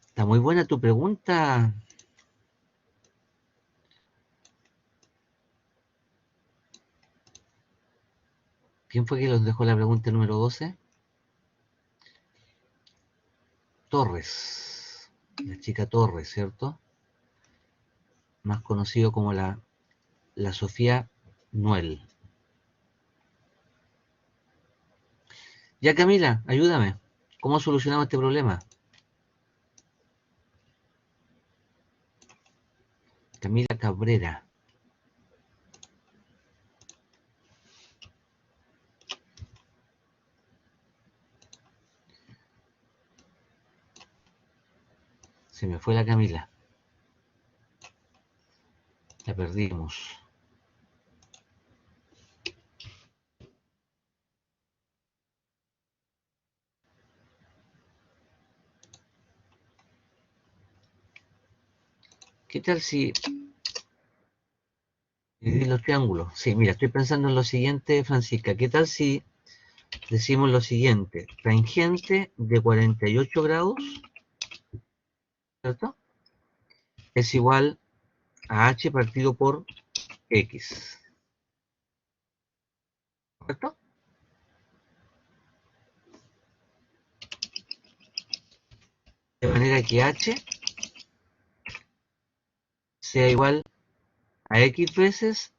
Está muy buena tu pregunta. ¿Quién fue que los dejó la pregunta número 12? Torres. La chica Torres, ¿cierto? Más conocido como la Sofía Noel. Ya, Camila, ayúdame. ¿Cómo solucionamos este problema? Camila Cabrera. Se me fue la Camila. La perdimos. ¿Qué tal si dividir los triángulos? Sí, mira, estoy pensando en lo siguiente, Francisca. ¿Qué tal si decimos lo siguiente? Tangente de 48 grados, ¿cierto? Es igual a h partido por x, ¿correcto? De manera que h sea igual a x veces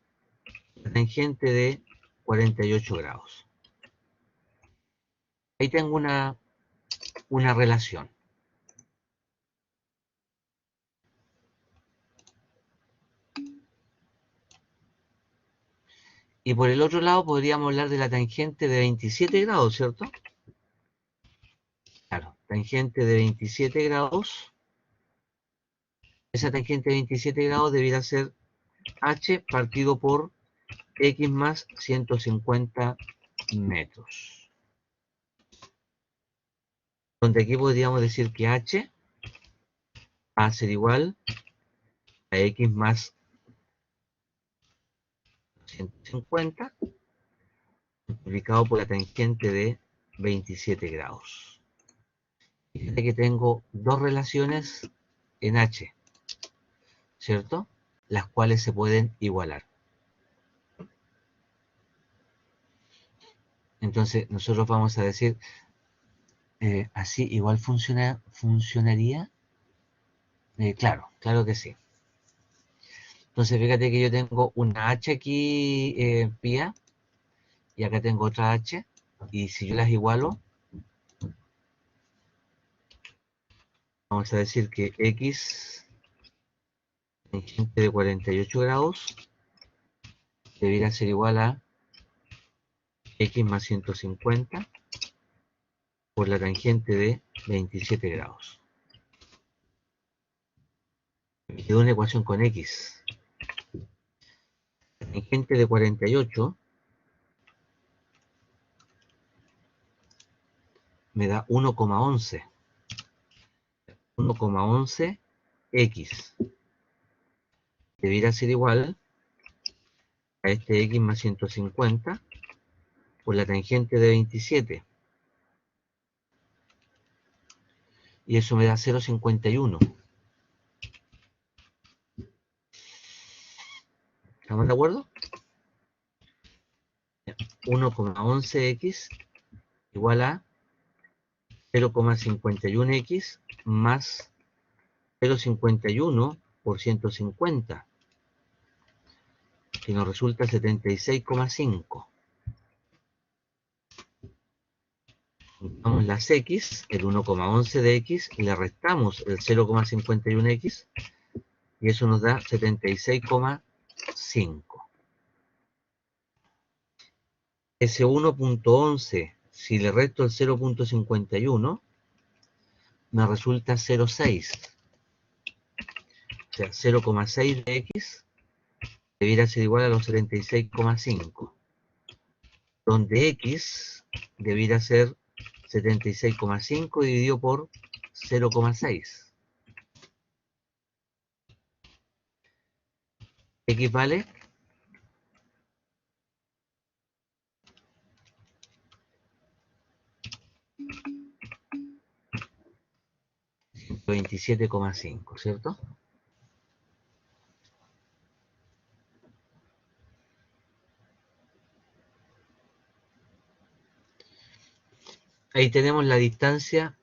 la tangente de 48 grados. Ahí tengo una relación. Y por el otro lado podríamos hablar de la tangente de 27 grados, ¿cierto? Claro, tangente de 27 grados. Esa tangente de 27 grados debiera ser h partido por x más 150 metros. Donde aquí podríamos decir que h va a ser igual a x más 150 multiplicado por la tangente de 27 grados. Fíjate que tengo dos relaciones en h, ¿cierto? Las cuales se pueden igualar. Entonces nosotros vamos a decir, así igual funcionaría. Claro, claro que sí. Entonces fíjate que yo tengo una h aquí, pía, y acá tengo otra h, y si yo las igualo, vamos a decir que x tangente de 48 grados debería ser igual a x más 150 por la tangente de 27 grados. Me quedó una ecuación con x. La tangente de 48 me da 1,11. 1,11 x debería ser igual a este x más 150 por la tangente de 27. Y eso me da 0,51. ¿Estamos de acuerdo? 1,11x igual a 0,51x más 0,51 por 150, que nos resulta 76,5. Juntamos las x, el 1,11 de x, y le restamos el 0,51x, y eso nos da 76,5. Ese 1,11 Si le resto el 0.51, me resulta 0,6. O sea, 0,6 de x debiera ser igual a los 76,5. Donde x debiera ser 76,5 dividido por 0,6. X vale 27,5, ¿cierto? Ahí tenemos la distancia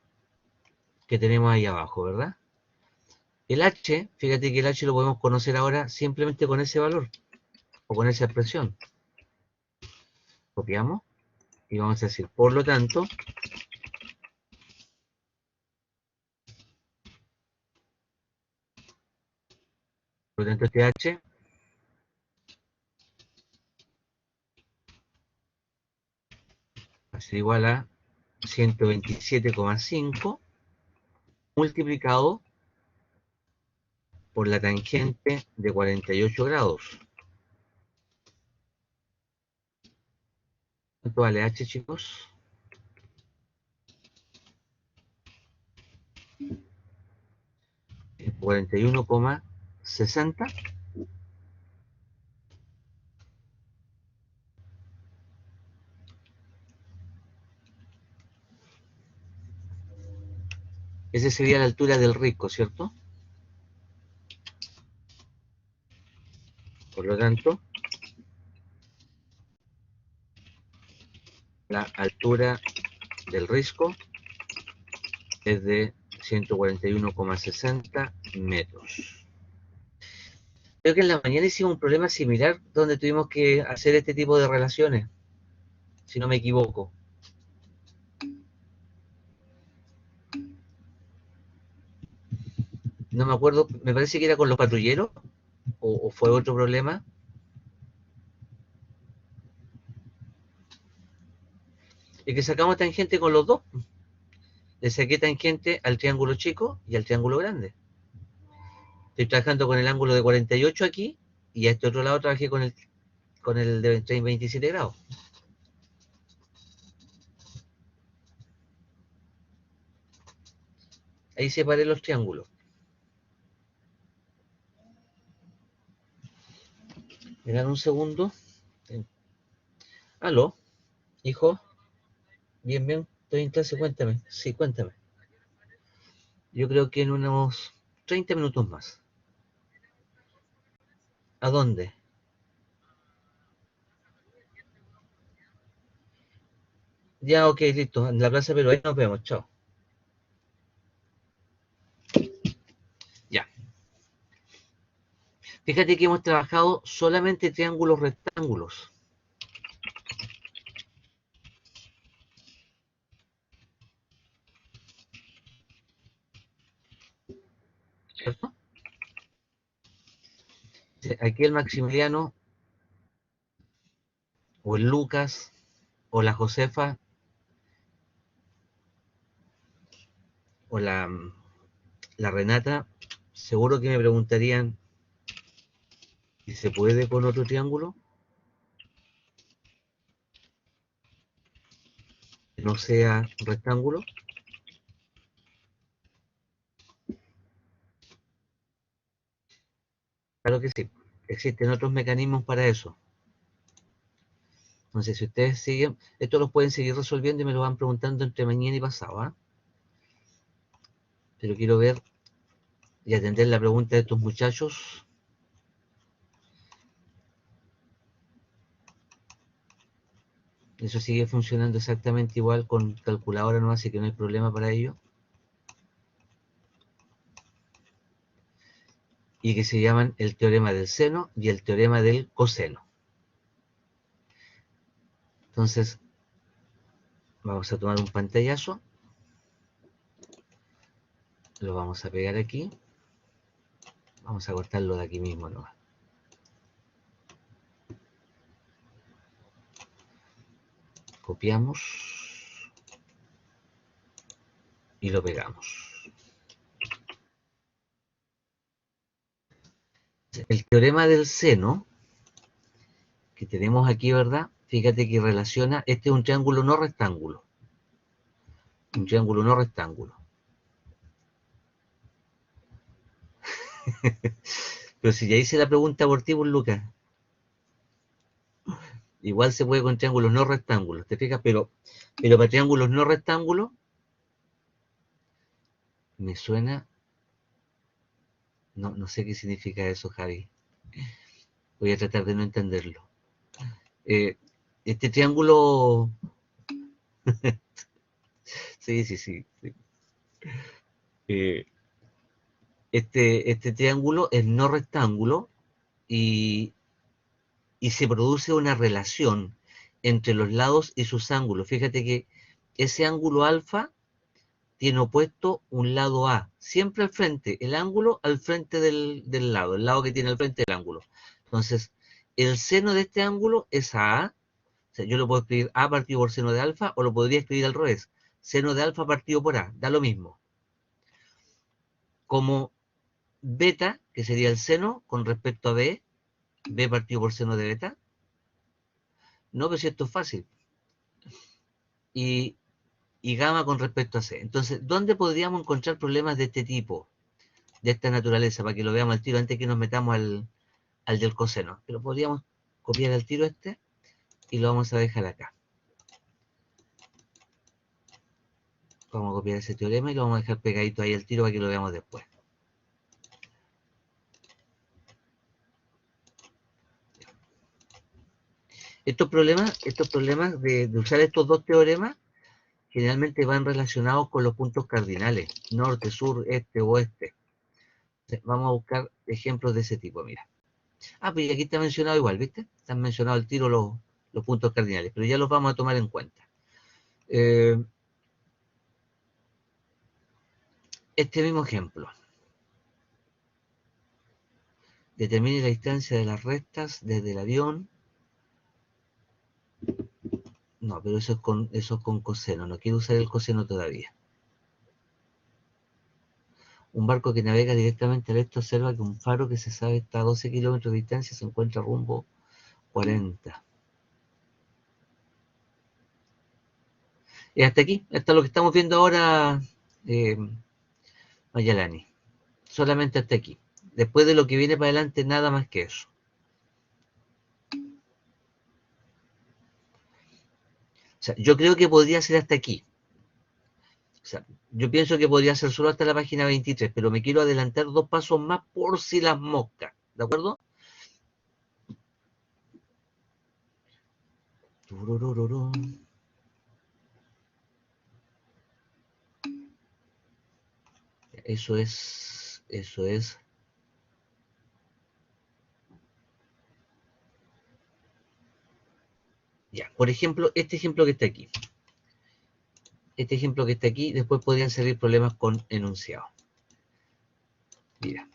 que tenemos ahí abajo, ¿verdad? El h, fíjate que el h lo podemos conocer ahora simplemente con ese valor o con esa expresión. Copiamos y vamos a decir, por lo tanto, este h va a ser igual a 127,5 multiplicado por la tangente de 48 grados. ¿Cuánto vale h, chicos? 41,60. Esa sería la altura del risco, ¿cierto? Por lo tanto, la altura del risco es de 141,60 metros. Creo que en la mañana hicimos un problema similar donde tuvimos que hacer este tipo de relaciones, si no me equivoco. No me acuerdo, me parece que era con los patrulleros o fue otro problema. Es que sacamos tangente con los dos. Le saqué tangente al triángulo chico y al triángulo grande. Estoy trabajando con el ángulo de 48 aquí y a este otro lado trabajé con el de 27 grados. Ahí separé los triángulos. Mirad un segundo. Aló, hijo. Bien, bien. Estoy en clase, cuéntame. Sí, cuéntame. Yo creo que en unos 30 minutos más. ¿A dónde? Ya, ok, listo. En la plaza, pero ahí nos vemos. Chao. Ya. Fíjate que hemos trabajado solamente triángulos rectángulos. ¿Cierto? Aquí el Maximiliano, o el Lucas, o la Josefa, o la Renata, seguro que me preguntarían si se puede con otro triángulo que no sea rectángulo. Claro que sí. Existen otros mecanismos para eso. Entonces, si ustedes siguen, esto lo pueden seguir resolviendo y me lo van preguntando entre mañana y pasado, ¿eh? Pero quiero ver y atender la pregunta de estos muchachos. Eso sigue funcionando exactamente igual con calculadora, no, así que no hay problema para ello. Y que se llaman el teorema del seno y el teorema del coseno. Entonces, vamos a tomar un pantallazo. Lo vamos a pegar aquí. Vamos a cortarlo de aquí mismo, ¿no? Copiamos. y lo pegamos. El teorema del seno que tenemos aquí, ¿verdad? Fíjate que relaciona, este es un triángulo no rectángulo. Un triángulo no rectángulo. Pero si ya hice la pregunta por ti, pues, Lucas, igual se puede con triángulos no rectángulos, ¿te fijas? Pero para triángulos no rectángulos, me suena, no sé qué significa eso, Javi. Voy a tratar de no entenderlo. Este triángulo, sí. Eh, este triángulo es no rectángulo y, se produce una relación entre los lados y sus ángulos. Fíjate que ese ángulo alfa tiene opuesto un lado A, siempre al frente, el ángulo al frente del lado, el lado que tiene al frente del ángulo. Entonces, el seno de este ángulo es A, o sea, yo lo puedo escribir A partido por seno de alfa, o lo podría escribir al revés, seno de alfa partido por A, da lo mismo. Como beta, que sería el seno con respecto a B, B partido por seno de beta. No, pero si esto es fácil. Y, gamma con respecto a C. Entonces, ¿dónde podríamos encontrar problemas de este tipo, de esta naturaleza, para que lo veamos al tiro antes que nos metamos al del coseno? Pero podríamos copiar al tiro este y lo vamos a dejar acá. Vamos a copiar ese teorema y lo vamos a dejar pegadito ahí al tiro para que lo veamos después. Estos problemas de usar estos dos teoremas generalmente van relacionados con los puntos cardinales, norte, sur, este, oeste. Vamos a buscar ejemplos de ese tipo, mira. Ah, pues aquí está mencionado igual, ¿viste? Están mencionados al tiro los puntos cardinales, pero ya los vamos a tomar en cuenta. Este mismo ejemplo. Determine la distancia de las rectas desde el avión. No, pero eso es con coseno. No quiero usar el coseno todavía. Un barco que navega directamente al este observa que un faro que se sabe está a 12 kilómetros de distancia se encuentra rumbo 40. Y hasta aquí, hasta lo que estamos viendo ahora, Mayalani. Solamente hasta aquí. Después de lo que viene para adelante, nada más que eso. O sea, yo creo que podría ser hasta aquí. O sea, yo pienso que podría ser solo hasta la página 23, pero me quiero adelantar 2 pasos más por si las moscas. ¿De acuerdo? Eso es. Ya, por ejemplo, este ejemplo que está aquí. Este ejemplo que está aquí, después podrían salir problemas con enunciado. Mira.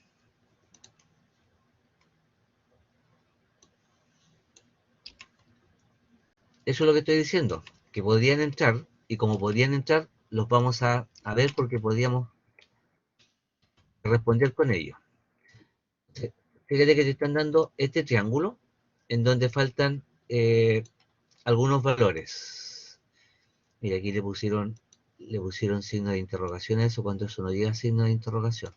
Eso es lo que estoy diciendo, que podrían entrar, y como podrían entrar, los vamos a ver porque podríamos responder con ellos. Fíjate que te están dando este triángulo, en donde faltan algunos valores. Mira, aquí le pusieron signo de interrogación a eso cuando eso no llega signo de interrogación.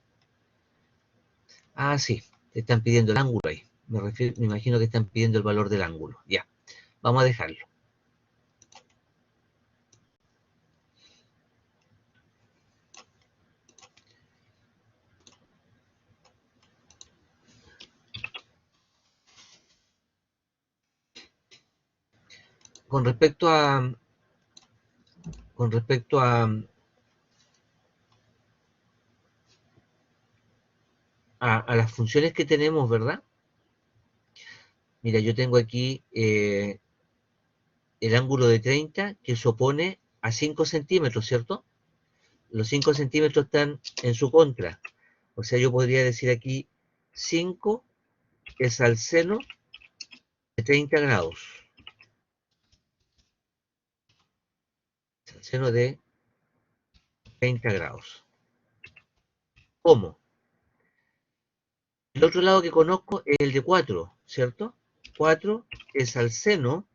Ah, sí, te están pidiendo el ángulo ahí. Me imagino que están pidiendo el valor del ángulo. Ya, vamos a dejarlo. Con respecto a con respecto a las funciones que tenemos, ¿verdad? Mira, yo tengo aquí el ángulo de 30 que se opone a 5 centímetros, ¿cierto? Los 5 centímetros están en su contra. O sea, yo podría decir aquí 5 es al seno de 30 grados. Al seno de 30 grados. ¿Cómo? El otro lado que conozco es el de 4, ¿cierto? 4 es al seno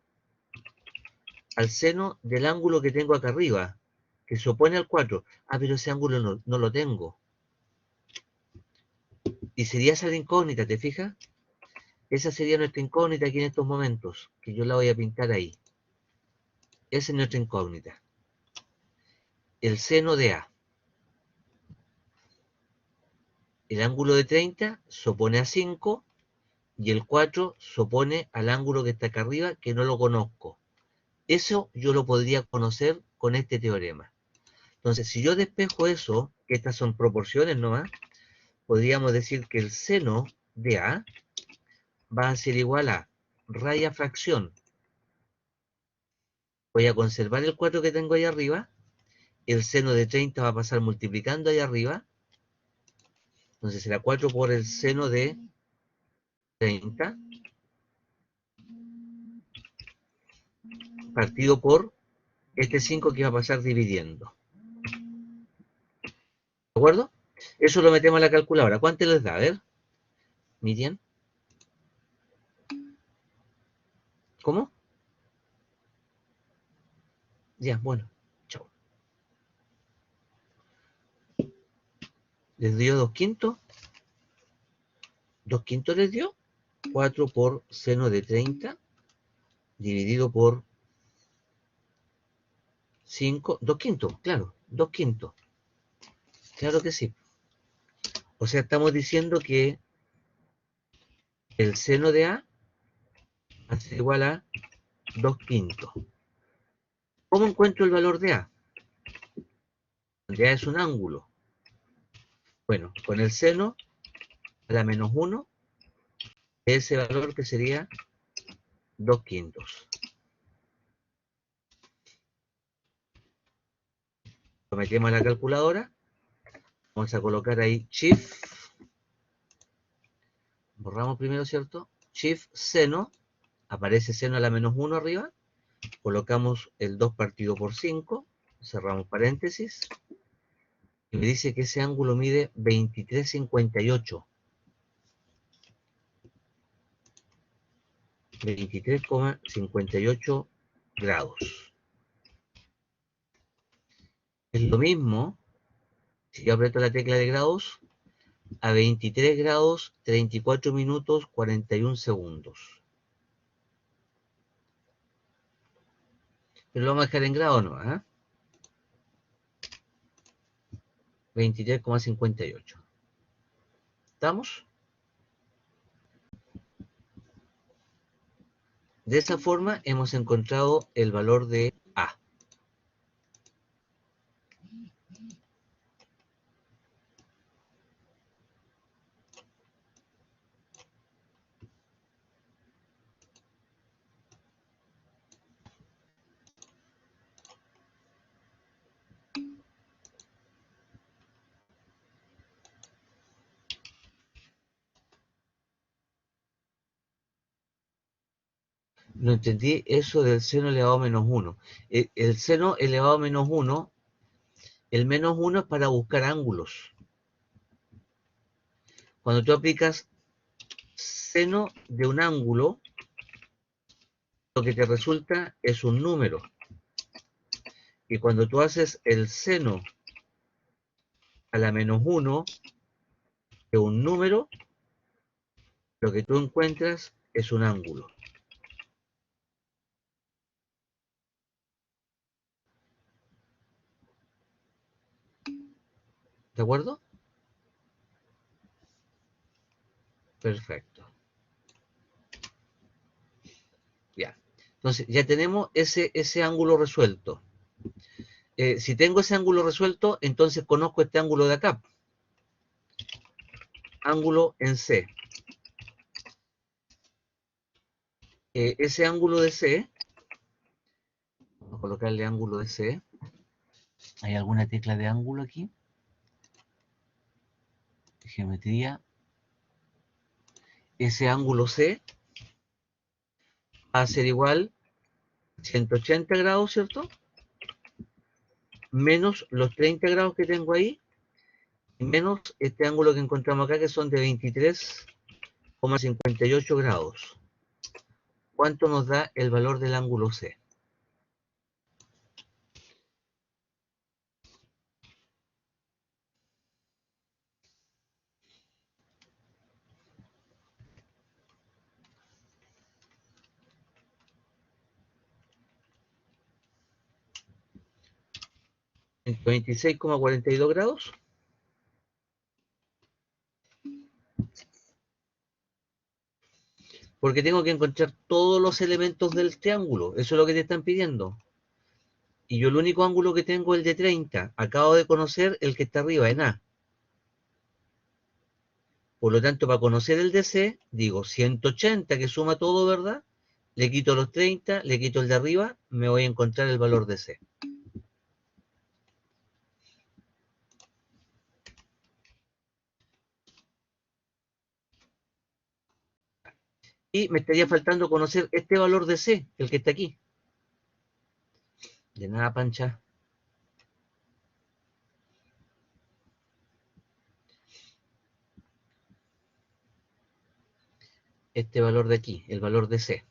del ángulo que tengo acá arriba, que se opone al 4. Ah, pero ese ángulo no lo tengo. Y sería esa la incógnita, ¿te fijas? Esa sería nuestra incógnita aquí en estos momentos, que yo la voy a pintar ahí. Esa es nuestra incógnita. El seno de A. El ángulo de 30 se opone a 5 y el 4 se opone al ángulo que está acá arriba, que no lo conozco. Eso yo lo podría conocer con este teorema. Entonces, si yo despejo eso, que estas son proporciones nomás, podríamos decir que el seno de A va a ser igual a raya fracción. Voy a conservar el 4 que tengo ahí arriba. El seno de 30 va a pasar multiplicando ahí arriba. Entonces será 4 por el seno de 30 partido por este 5 que va a pasar dividiendo. ¿De acuerdo? Eso lo metemos a la calculadora. ¿Cuánto les da? A ver, Miriam. ¿Cómo? Ya, bueno. Chao. ¿Les dio 2 quintos? 2 quintos les dio. 4 por seno de 30 dividido por 5. 2 quintos, claro. 2 quintos. Claro que sí. O sea, estamos diciendo que el seno de A va a ser igual a 2 quintos. ¿Cómo encuentro el valor de A? Ya es un ángulo. Bueno, con el seno a la menos 1, ese valor que sería 2 quintos. Lo metemos a la calculadora. Vamos a colocar ahí Shift. Borramos primero, ¿cierto? Shift seno. Aparece seno a la menos 1 arriba. Colocamos el 2 partido por 5. Cerramos paréntesis. Y me dice que ese ángulo mide 23,58. 23,58 grados. Es lo mismo, si yo aprieto la tecla de grados, a 23 grados, 34 minutos, 41 segundos. Pero lo vamos a dejar en grado no, ¿eh? 23,58. ¿Estamos? De esa forma hemos encontrado el valor de A. No entendí eso del seno elevado a menos 1. El seno elevado a menos 1, el menos 1 es para buscar ángulos. Cuando tú aplicas seno de un ángulo, lo que te resulta es un número. Y cuando tú haces el seno a la menos 1 de un número, lo que tú encuentras es un ángulo. ¿De acuerdo? Perfecto. Ya. Entonces, ya tenemos ese ángulo resuelto. Si tengo ese ángulo resuelto, entonces conozco este ángulo de acá. Ángulo en C. Ese ángulo de C, vamos a colocarle ángulo de C. ¿Hay alguna tecla de ángulo aquí? Geometría. Ese ángulo C va a ser igual a 180 grados, ¿cierto? menos los 30 grados que tengo ahí, menos este ángulo que encontramos acá, que son de 23,58 grados. ¿Cuánto nos da el valor del ángulo C? ¿26,42 grados? Porque tengo que encontrar todos los elementos del triángulo. Eso es lo que te están pidiendo. Y yo el único ángulo que tengo es el de 30. Acabo de conocer el que está arriba, en A. Por lo tanto, para conocer el de C, digo 180, que suma todo, ¿verdad? Le quito los 30, le quito el de arriba, me voy a encontrar el valor de C. Y me estaría faltando conocer este valor de C, el que está aquí. De nada, Pancha. Este valor de aquí, el valor de C.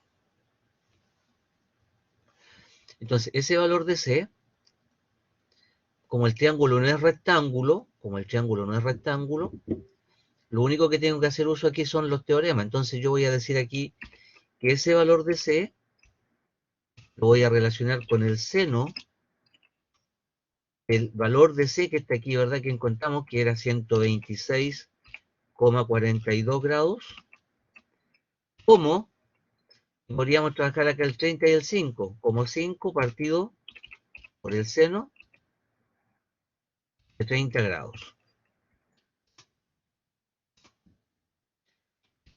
Entonces, ese valor de C, como el triángulo no es rectángulo, lo único que tengo que hacer uso aquí son los teoremas. Entonces yo voy a decir aquí que ese valor de C lo voy a relacionar con el seno, el valor de C que está aquí, ¿verdad? Que encontramos que era 126,42 grados, como podríamos trabajar acá el 30 y el 5, como 5 partido por el seno de 30 grados.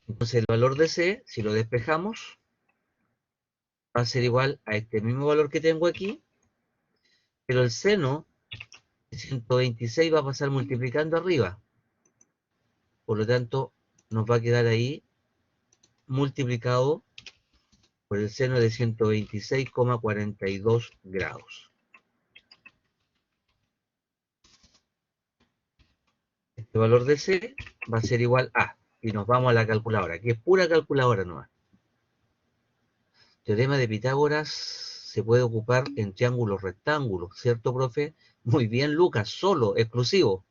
Entonces el valor de C, si lo despejamos, va a ser igual a este mismo valor que tengo aquí, pero el seno de 126 va a pasar multiplicando arriba. Por lo tanto, nos va a quedar ahí multiplicado por el seno de 126,42 grados. Este valor de C va a ser igual a, y nos vamos a la calculadora, que es pura calculadora nomás. Teorema de Pitágoras se puede ocupar en triángulos rectángulos, ¿cierto, profe? Muy bien, Lucas, solo, exclusivo.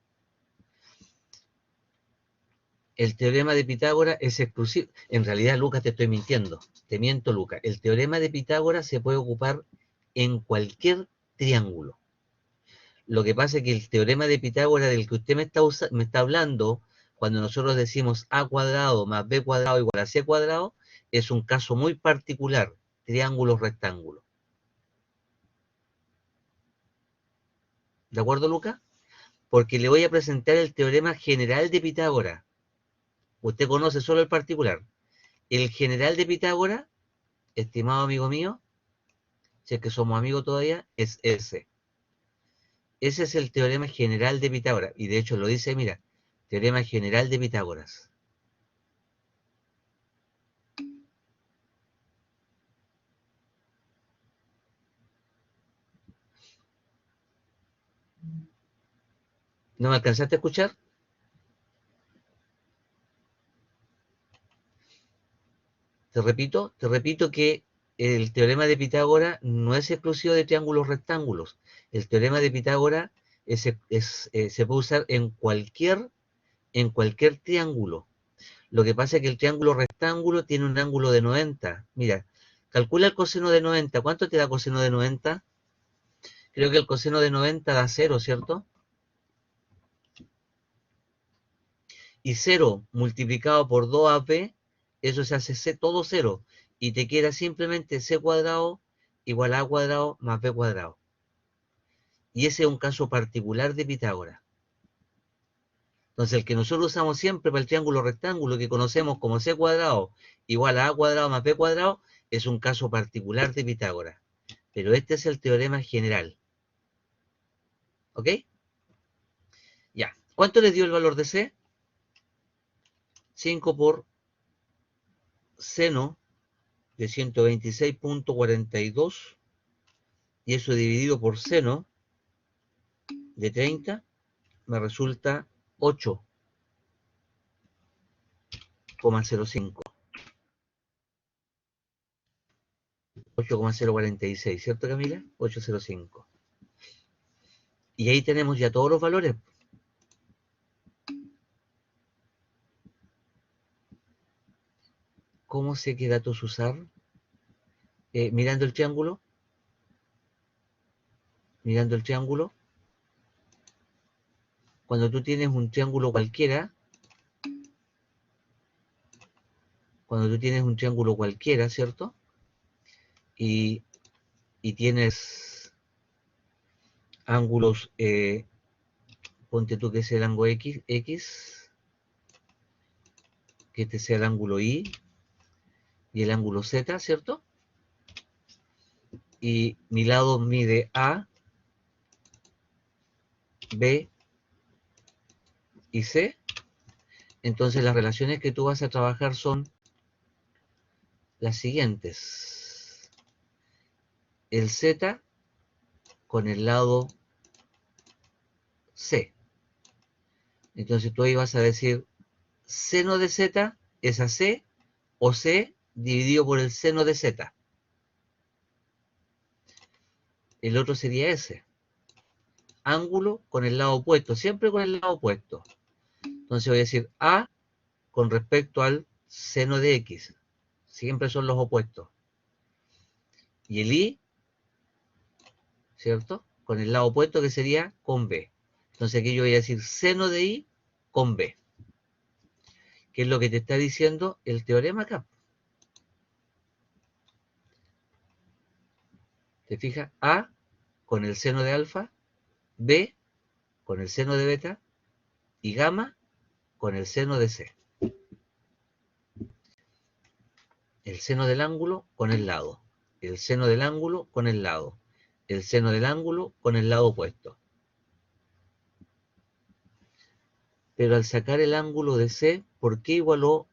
El teorema de Pitágoras es exclusivo. En realidad, Lucas, te estoy mintiendo. Te miento, Lucas. El teorema de Pitágoras se puede ocupar en cualquier triángulo. Lo que pasa es que el teorema de Pitágoras del que usted me está hablando, cuando nosotros decimos a cuadrado más b cuadrado igual a c cuadrado, es un caso muy particular, triángulos rectángulos. ¿De acuerdo, Lucas? Porque le voy a presentar el teorema general de Pitágoras. Usted conoce solo el particular. El general de Pitágoras, estimado amigo mío, si es que somos amigos todavía, es ese. Ese es el teorema general de Pitágoras. Y de hecho lo dice, mira, teorema general de Pitágoras. ¿No me alcanzaste a escuchar? Te repito que el teorema de Pitágoras no es exclusivo de triángulos rectángulos. El teorema de Pitágoras se puede usar en cualquier triángulo. Lo que pasa es que el triángulo rectángulo tiene un ángulo de 90. Mira, calcula el coseno de 90. ¿Cuánto te da coseno de 90? Creo que el coseno de 90 da 0, ¿cierto? Y 0 multiplicado por 2ab, eso se hace c todo 0. Y te queda simplemente c cuadrado igual a cuadrado más b cuadrado. Y ese es un caso particular de Pitágoras. Entonces, el que nosotros usamos siempre para el triángulo rectángulo, que conocemos como c cuadrado igual a cuadrado más b cuadrado, es un caso particular de Pitágoras. Pero este es el teorema general. ¿Ok? Ya. ¿Cuánto le dio el valor de c? 5 por seno de 126,42, y eso dividido por seno de 30 me resulta 8,05. 8,046, ¿cierto, Camila? 805. Y ahí tenemos ya todos los valores. ¿Cómo sé qué datos usar? Mirando el triángulo. Mirando el triángulo. Cuando tú tienes un triángulo cualquiera, ¿cierto? Y tienes ángulos, ponte tú que es el ángulo X, que este sea el ángulo Y y el ángulo Z, ¿cierto? Y mi lado mide A, B y C. Entonces las relaciones que tú vas a trabajar son las siguientes. El Z con el lado C. Entonces tú ahí vas a decir seno de Z es AC o C dividido por el seno de Z. El otro sería S. Ángulo con el lado opuesto, siempre con el lado opuesto. Entonces voy a decir A con respecto al seno de X. Siempre son los opuestos. Y el Y, ¿cierto? Con el lado opuesto que sería con B. Entonces aquí yo voy a decir seno de Y con B. ¿Qué es lo que te está diciendo el teorema acá? ¿Te fijas? A con el seno de alfa, B con el seno de beta y gamma con el seno de C. El seno del ángulo con el lado. El seno del ángulo con el lado. El seno del ángulo con el lado opuesto. Pero al sacar el ángulo de C, ¿por qué igualó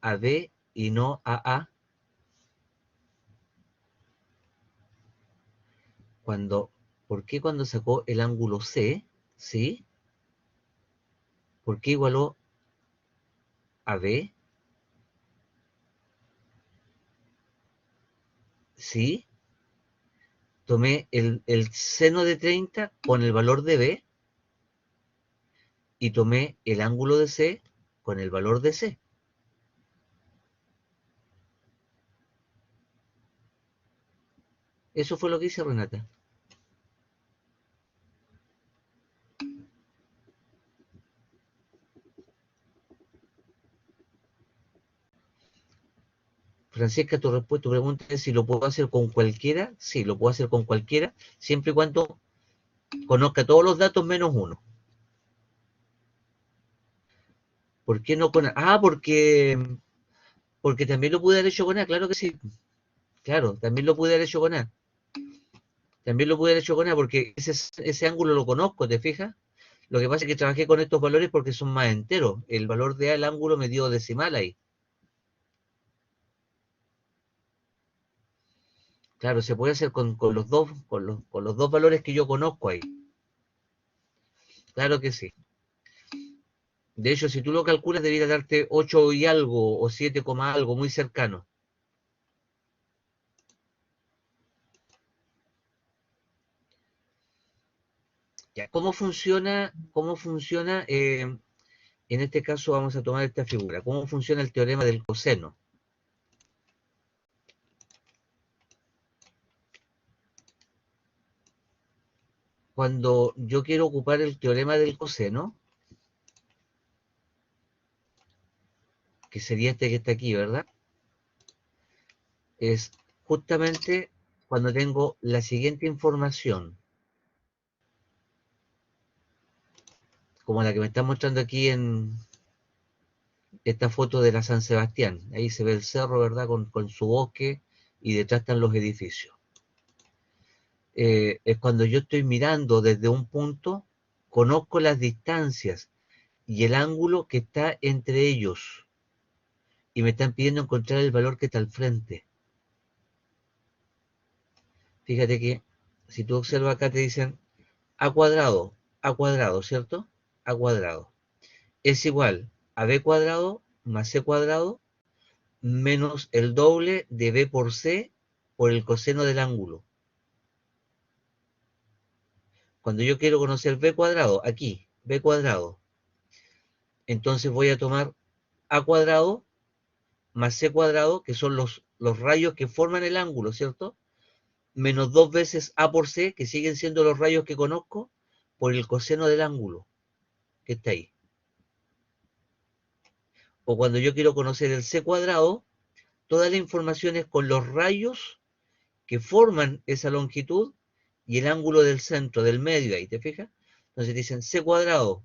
a B y no a A? ¿Por qué cuando sacó el ángulo C, ¿sí? ¿Por qué igualó a B? ¿Sí? Tomé el seno de 30 con el valor de B y tomé el ángulo de C con el valor de C. Eso fue lo que hice, Renata. Francesca, tu pregunta es si lo puedo hacer con cualquiera. Sí, lo puedo hacer con cualquiera, siempre y cuando conozca todos los datos menos uno. ¿Por qué no con A? Ah, porque también lo pude haber hecho con A, claro que sí. Claro, también lo pude haber hecho con A. También lo pude haber hecho con A porque ese ángulo lo conozco, ¿te fijas? Lo que pasa es que trabajé con estos valores porque son más enteros. El valor de A, el ángulo me dio decimal ahí. Claro, se puede hacer con los dos valores que yo conozco ahí. Claro que sí. De hecho, si tú lo calculas, debería darte 8 y algo, o 7, algo, muy cercano. Ya, ¿cómo funciona? En este caso vamos a tomar esta figura. ¿Cómo funciona el teorema del coseno? Cuando yo quiero ocupar el teorema del coseno, que sería este que está aquí, ¿verdad? Es justamente cuando tengo la siguiente información, como la que me está mostrando aquí en esta foto de la San Sebastián. Ahí se ve el cerro, ¿verdad? Con su bosque y detrás están los edificios. Es cuando yo estoy mirando desde un punto, conozco las distancias y el ángulo que está entre ellos y me están pidiendo encontrar el valor que está al frente. Fíjate que si tú observas acá te dicen A cuadrado, ¿cierto? A cuadrado. Es igual a B cuadrado más C cuadrado menos el doble de B por C por el coseno del ángulo. Cuando yo quiero conocer B cuadrado, aquí, B cuadrado, entonces voy a tomar A cuadrado más C cuadrado, que son los rayos que forman el ángulo, ¿cierto? Menos 2 veces A por C, que siguen siendo los rayos que conozco, por el coseno del ángulo, que está ahí. O cuando yo quiero conocer el C cuadrado, toda la información es con los rayos que forman esa longitud y el ángulo del centro, del medio, ahí, ¿te fijas? Entonces dicen C cuadrado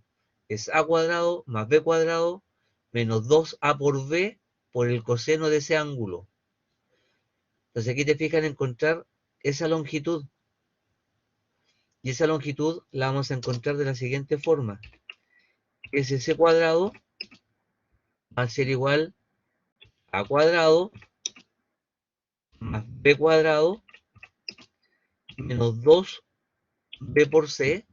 es A cuadrado más B cuadrado menos 2A por B por el coseno de ese ángulo. Entonces aquí te fijas en encontrar esa longitud. Y esa longitud la vamos a encontrar de la siguiente forma. Ese C cuadrado va a ser igual a cuadrado más B cuadrado menos 2B por C,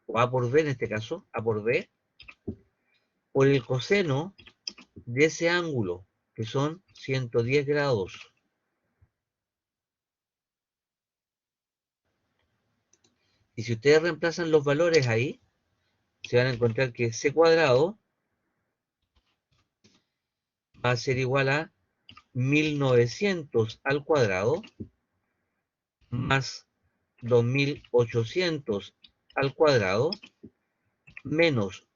o A por B en este caso, A por B, por el coseno de ese ángulo, que son 110 grados. Y si ustedes reemplazan los valores ahí, se van a encontrar que C cuadrado va a ser igual a 1900 al cuadrado más 2800 al cuadrado menos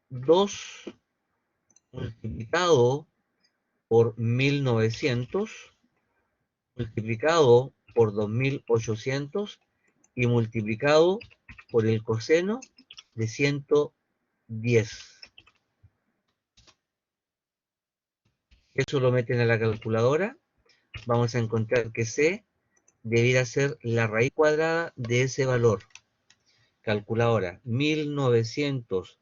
2 multiplicado por 1900 multiplicado por 2800 y multiplicado por el coseno de 110. Eso lo meten a la calculadora. Vamos a encontrar que C debiera ser la raíz cuadrada de ese valor. Calculadora, 1900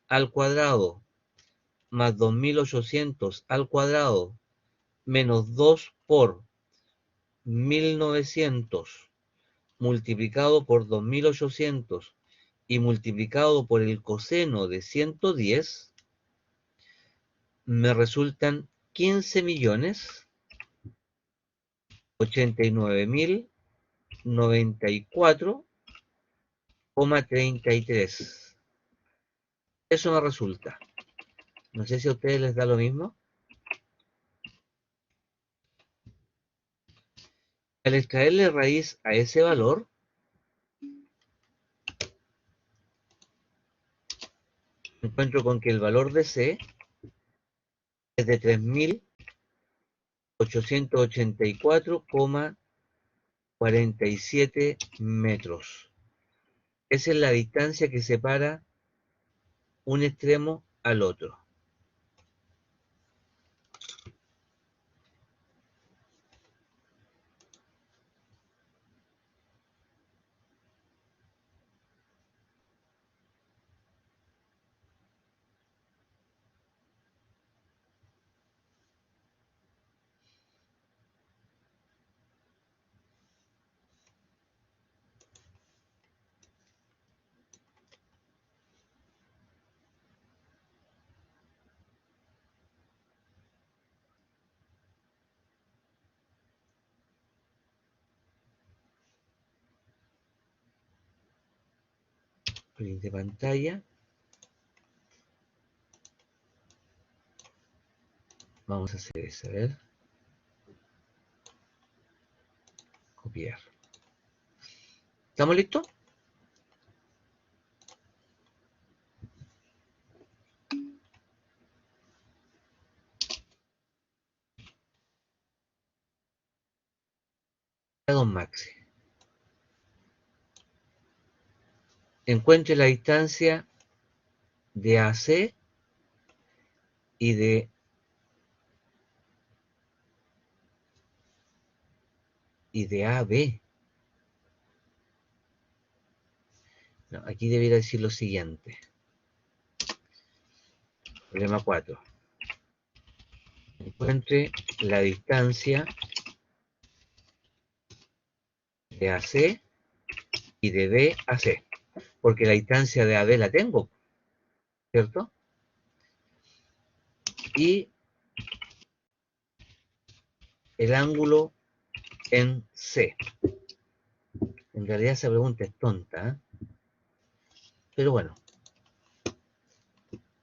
al cuadrado más 2800 al cuadrado menos 2 por 1900 multiplicado por 2800 y multiplicado por el coseno de 110 me resultan 15.089.34,33. Eso me resulta. No sé si a ustedes les da lo mismo. Al extraerle raíz a ese valor, me encuentro con que el valor de C es de 3.884,47 metros. Esa es la distancia que separa un extremo al otro. Print de pantalla. Vamos a hacer eso, a ver. Copiar. ¿Estamos listos? A don Maxi. Encuentre la distancia de AC y de AB. No, aquí debería decir lo siguiente. Problema 4. Encuentre la distancia de AC y de B a C. porque la distancia de AB la tengo, ¿cierto? Y el ángulo en C. En realidad esa pregunta es tonta, ¿eh? Pero bueno,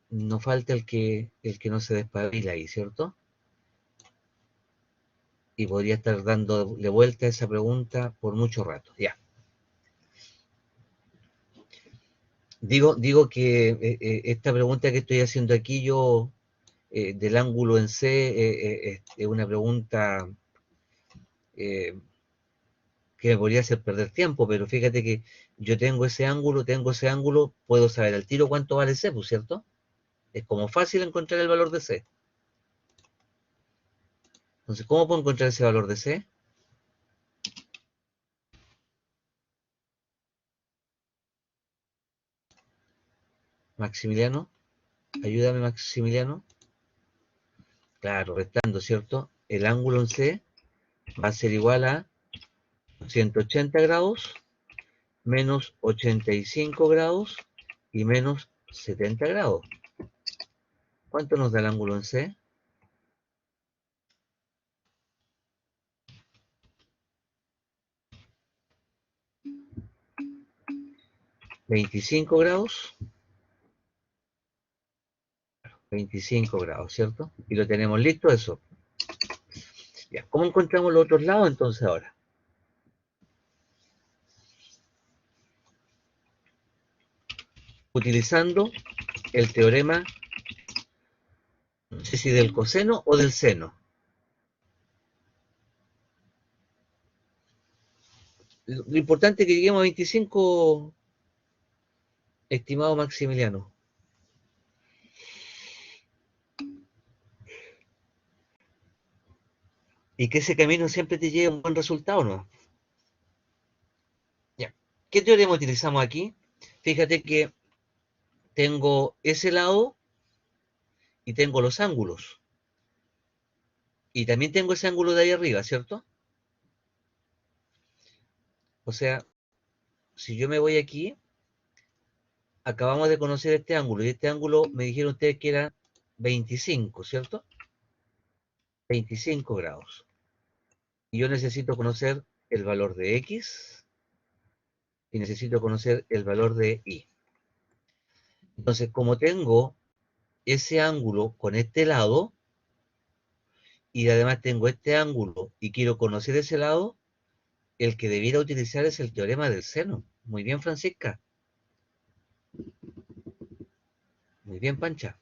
no falta el que no se despabila ahí, ¿cierto? Y podría estar dándole vuelta a esa pregunta por mucho rato. Ya. Digo que esta pregunta que estoy haciendo aquí yo del ángulo en C es una pregunta eh, que me podría hacer perder tiempo, pero fíjate que yo tengo ese ángulo, puedo saber al tiro cuánto vale C, pues, ¿cierto? Es como fácil encontrar el valor de C. Entonces, ¿cómo puedo encontrar ese valor de C? Maximiliano, ayúdame Maximiliano. Claro, restando, ¿cierto? El ángulo en C va a ser igual a 180 grados menos 85 grados y menos 70 grados. ¿Cuánto nos da el ángulo en C? 25 grados, 25 grados, ¿cierto? Y lo tenemos listo eso. Ya, ¿cómo encontramos los otros lados entonces ahora? Utilizando el teorema, no sé si del coseno o del seno. Lo importante es que lleguemos a 25, estimado Maximiliano. Y que ese camino siempre te lleve a un buen resultado, ¿no? Ya. ¿Qué teorema utilizamos aquí? Fíjate que tengo ese lado y tengo los ángulos. Y también tengo ese ángulo de ahí arriba, ¿cierto? O sea, si yo me voy aquí, acabamos de conocer este ángulo, y este ángulo me dijeron ustedes que era 25, ¿cierto? 25 grados. Y yo necesito conocer el valor de X y necesito conocer el valor de Y. Entonces, como tengo ese ángulo con este lado, y además tengo este ángulo y quiero conocer ese lado, el que debiera utilizar es el teorema del seno. Muy bien, Francisca. Muy bien, Pancha.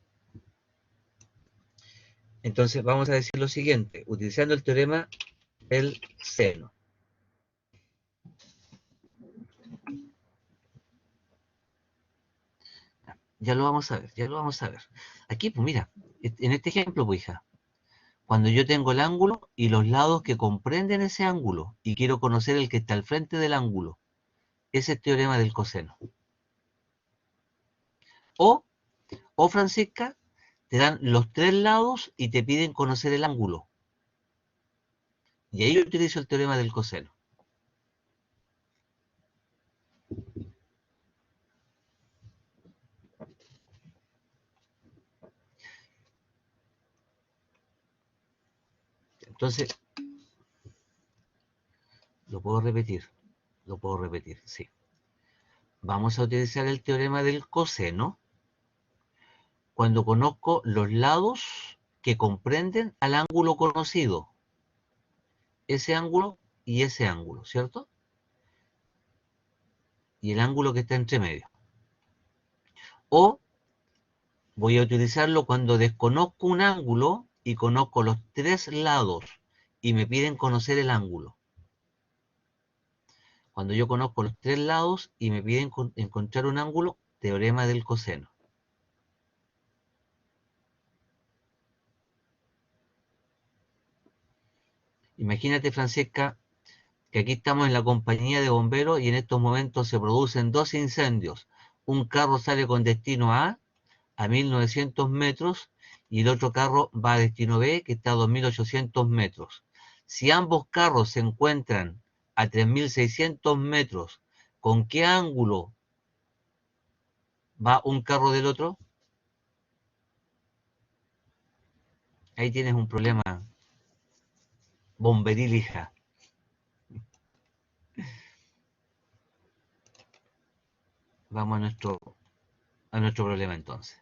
Entonces vamos a decir lo siguiente, utilizando el teorema del seno. Ya lo vamos a ver, ya lo vamos a ver. Aquí, pues mira, en este ejemplo, pues hija, cuando yo tengo el ángulo y los lados que comprenden ese ángulo y quiero conocer el que está al frente del ángulo, ese es el teorema del coseno. O, Francisca, te dan los tres lados y te piden conocer el ángulo. Y ahí yo utilizo el teorema del coseno. Entonces, lo puedo repetir, sí. Vamos a utilizar el teorema del coseno cuando conozco los lados que comprenden al ángulo conocido. Ese ángulo y ese ángulo, ¿cierto? Y el ángulo que está entre medio. O voy a utilizarlo cuando desconozco un ángulo y conozco los tres lados y me piden conocer el ángulo. Cuando yo conozco los tres lados y me piden encontrar un ángulo, teorema del coseno. Imagínate, Francesca, que aquí estamos en la compañía de bomberos y en estos momentos se producen dos incendios. Un carro sale con destino a 1900 metros, y el otro carro va a destino B, que está a 2800 metros. Si ambos carros se encuentran a 3600 metros, ¿con qué ángulo va un carro del otro, ahí tienes un problema bomberil, hija. Vamos a nuestro problema entonces.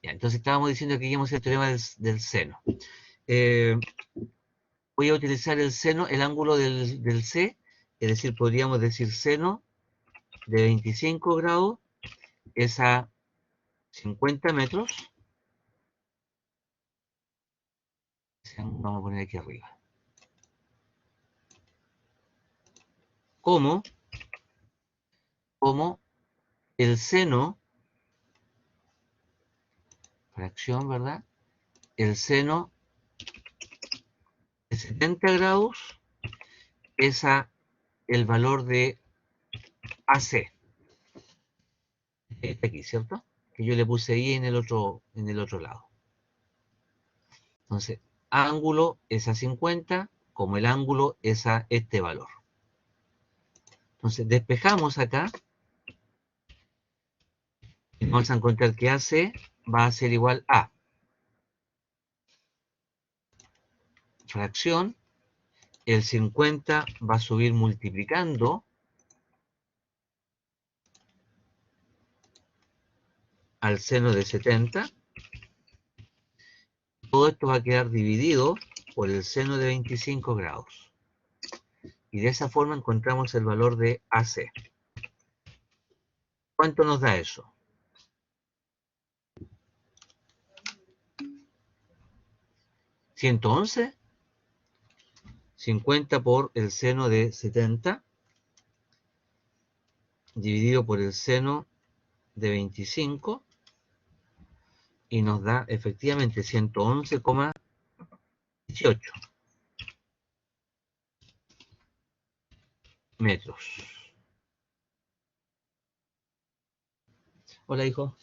Ya, entonces estábamos diciendo que íbamos el teorema del seno. Eh, voy a utilizar el seno, el ángulo del C, es decir, podríamos decir seno de 25 grados es a 50 metros. Vamos a poner aquí arriba. Como el seno, fracción, ¿verdad? El seno de 70 grados es a el valor de AC. Este aquí, ¿cierto? Que yo le puse ahí en el otro lado. Entonces, ángulo es a 50, como el ángulo es a este valor. Entonces, despejamos acá y vamos a encontrar que AC va a ser igual a fracción, el 50 va a subir multiplicando al seno de 70. Todo esto va a quedar dividido por el seno de 25 grados. Y de esa forma encontramos el valor de AC. ¿Cuánto nos da eso? 111. 50 por el seno de 70 dividido por el seno de 25 y nos da efectivamente 111,18 metros. Hola, hijo.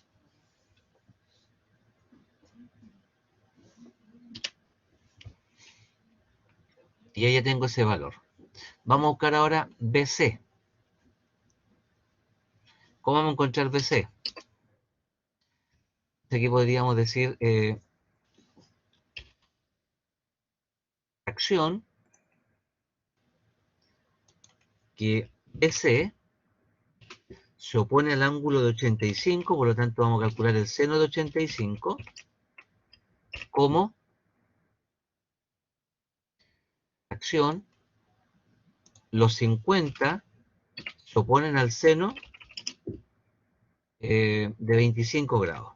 Y ahí ya tengo ese valor. Vamos a buscar ahora BC. ¿Cómo vamos a encontrar BC? Aquí podríamos decir acción que BC se opone al ángulo de 85, por lo tanto vamos a calcular el seno de 85 como acción. Los 50 se oponen al seno de 25 grados.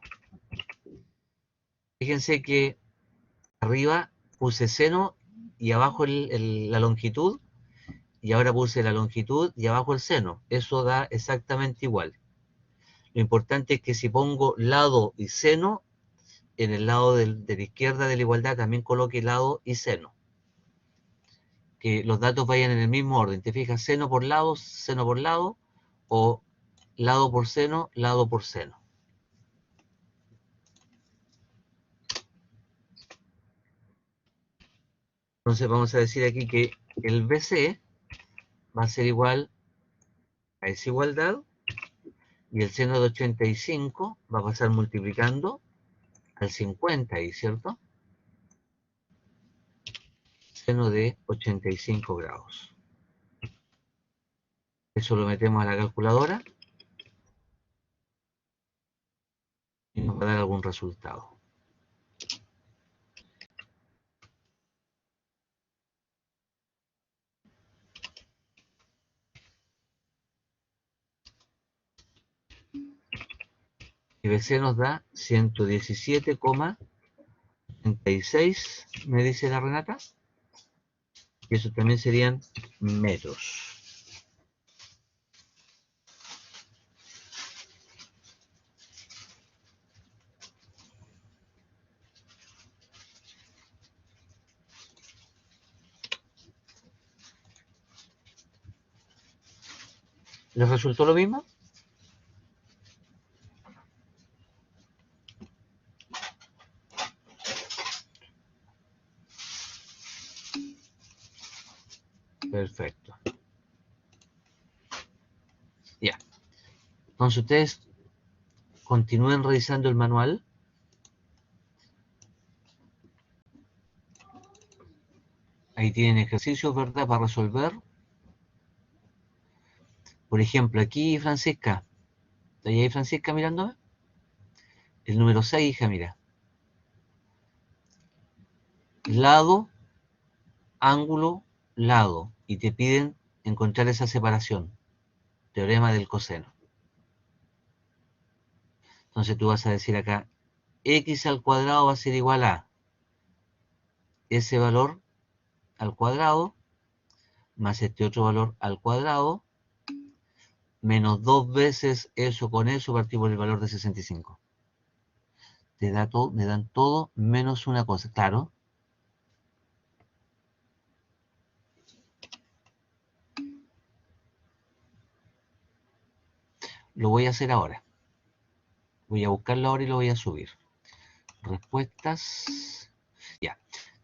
Fíjense que arriba puse seno y abajo la longitud, y ahora puse la longitud y abajo el seno. Eso da exactamente igual. Lo importante es que si pongo lado y seno, en el lado de la izquierda de la igualdad también coloque lado y seno. Que los datos vayan en el mismo orden. Te fijas, seno por lado, o lado por seno, lado por seno. Entonces vamos a decir aquí que el BC va a ser igual a esa igualdad, y el seno de 85 va a pasar multiplicando al 50 ahí, ¿cierto? Seno de 85 grados. Eso lo metemos a la calculadora y nos va a dar algún resultado. Y BC nos da 117,36, me dice la Renata. Y eso también serían metros. ¿Les resultó lo mismo? Perfecto. Ya. Entonces ustedes continúen revisando el manual. Ahí tienen ejercicios, ¿verdad?, para resolver. Por ejemplo, aquí Francisca. ¿Está ahí Francisca mirándome? El número 6, hija, mira. Lado, ángulo, lado. Y te piden encontrar esa separación. Teorema del coseno. Entonces tú vas a decir acá, x al cuadrado va a ser igual a ese valor al cuadrado más este otro valor al cuadrado menos 2 veces eso con eso partido por el valor de 65. Te da todo, me dan todo menos una cosa, claro. Lo voy a hacer ahora. Voy a buscarlo ahora y lo voy a subir. Respuestas. Ya.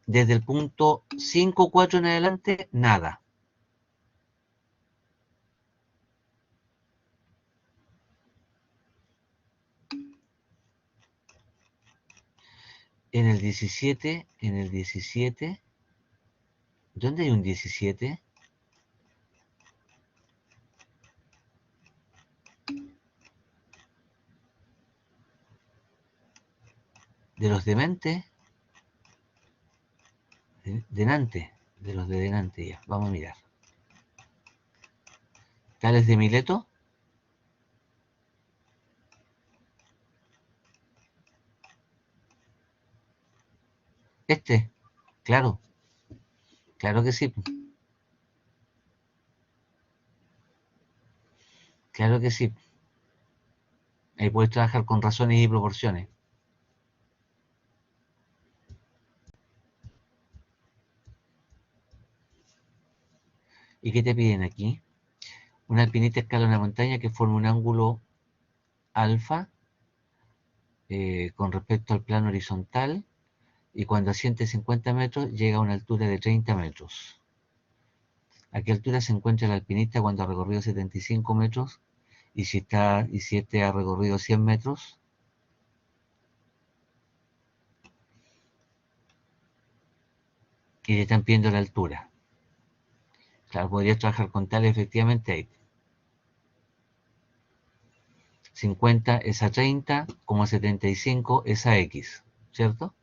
Desde el punto 5, 4 en adelante, nada. En el 17, ¿dónde hay un 17? De los dementes, denante, de los de delante ya. Vamos a mirar. Tales de Mileto. Este, claro, claro que sí. Claro que sí. Ahí puedes trabajar con razones y proporciones. ¿Y qué te piden aquí? Un alpinista escala una montaña que forma un ángulo alfa con respecto al plano horizontal y cuando asciende 50 metros llega a una altura de 30 metros. ¿A qué altura se encuentra el alpinista cuando ha recorrido 75 metros? Y si este ha recorrido 100 metros. Y le están pidiendo la altura. Claro, podrías trabajar con tal efectivamente ahí. 50 es a 30, como 75 es a X, ¿cierto?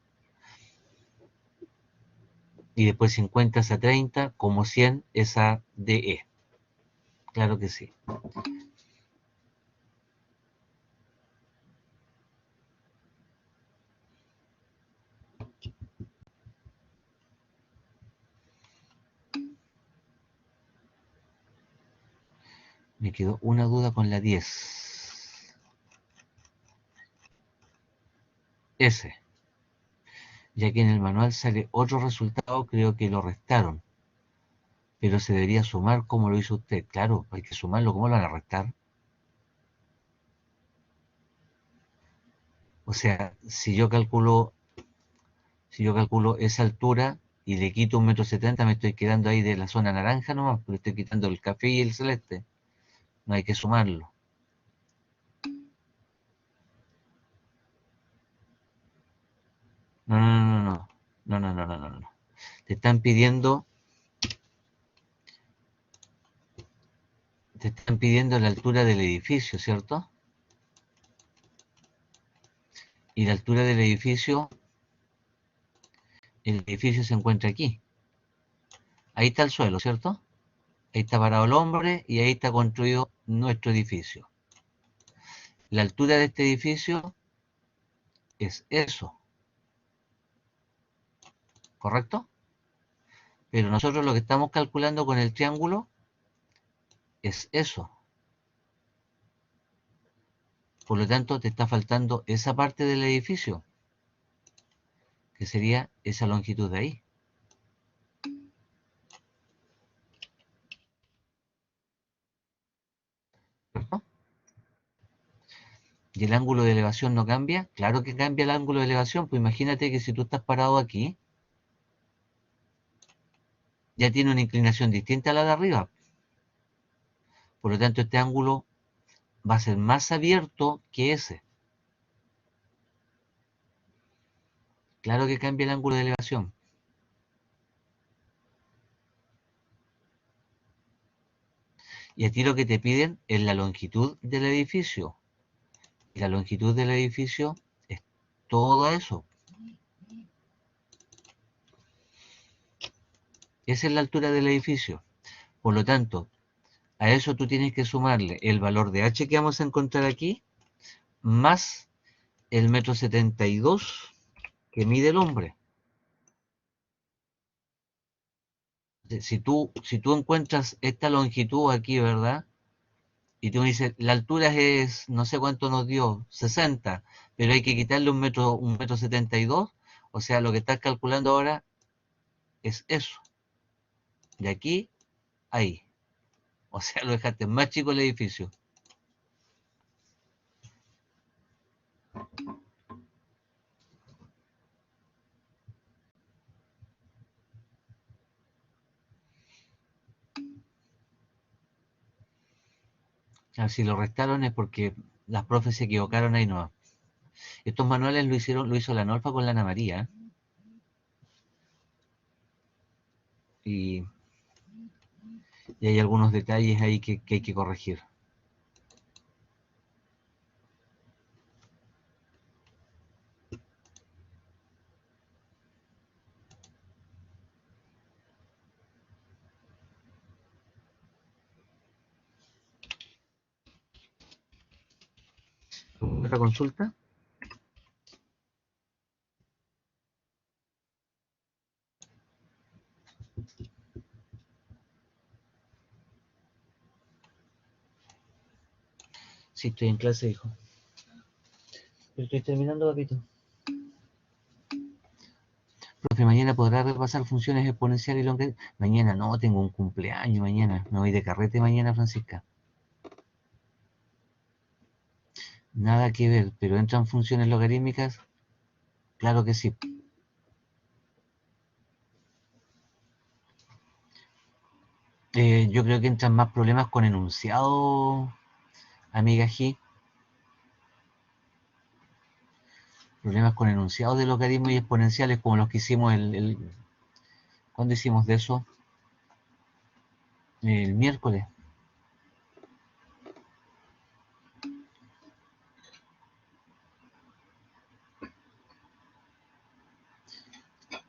Y después 50 es a 30, como 100 es a DE. Claro que sí. Me quedó una duda con la 10. S. Ya que en el manual sale otro resultado, creo que lo restaron. Pero se debería sumar como lo hizo usted. Claro, hay que sumarlo. ¿Cómo lo van a restar? O sea, si yo calculo esa altura y le quito 1,70 m, me estoy quedando ahí de la zona naranja nomás, pero estoy quitando el café y el celeste. No hay que sumarlo. No, no, no, no. No, no, no, no, no, no. Te están pidiendo la altura del edificio, ¿cierto? Y la altura del edificio, el edificio se encuentra aquí. Ahí está el suelo, ¿cierto? Ahí está parado el hombre y ahí está construido nuestro edificio. La altura de este edificio es eso, ¿correcto? Pero nosotros lo que estamos calculando con el triángulo es eso. Por lo tanto, te está faltando esa parte del edificio, que sería esa longitud de ahí. ¿Cierto? ¿Y el ángulo de elevación no cambia? Claro que cambia el ángulo de elevación, pues imagínate que si tú estás parado aquí, ya tiene una inclinación distinta a la de arriba. Por lo tanto, este ángulo va a ser más abierto que ese. Claro que cambia el ángulo de elevación. Y a ti lo que te piden es la longitud del edificio. Y la longitud del edificio es todo eso. Esa es la altura del edificio. Por lo tanto, a eso tú tienes que sumarle el valor de h que vamos a encontrar aquí, más el 1,72 m que mide el hombre. Si tú encuentras esta longitud aquí, ¿verdad? Y tú me dices, la altura es, no sé cuánto nos dio, 60, pero hay que quitarle un metro 72, o sea, lo que estás calculando ahora es eso, de aquí a ahí. O sea, lo dejaste más chico el edificio. Si lo restaron es porque las profes se equivocaron ahí no. Estos manuales lo hizo la Norfa con la Ana María. Y, y hay algunos detalles ahí que hay que corregir. ¿Otra consulta? Sí, estoy en clase, hijo. Pero estoy terminando, papito. Profe, mañana podrá repasar funciones exponenciales y logaritmos. Mañana no, tengo un cumpleaños mañana. Me voy de carrete mañana, Francisca. Nada que ver, pero entran funciones logarítmicas. Claro que sí. Yo creo que entran más problemas con enunciado, amiga G. Problemas con enunciados de logaritmos y exponenciales como los que hicimos ¿cuándo hicimos de eso? El miércoles.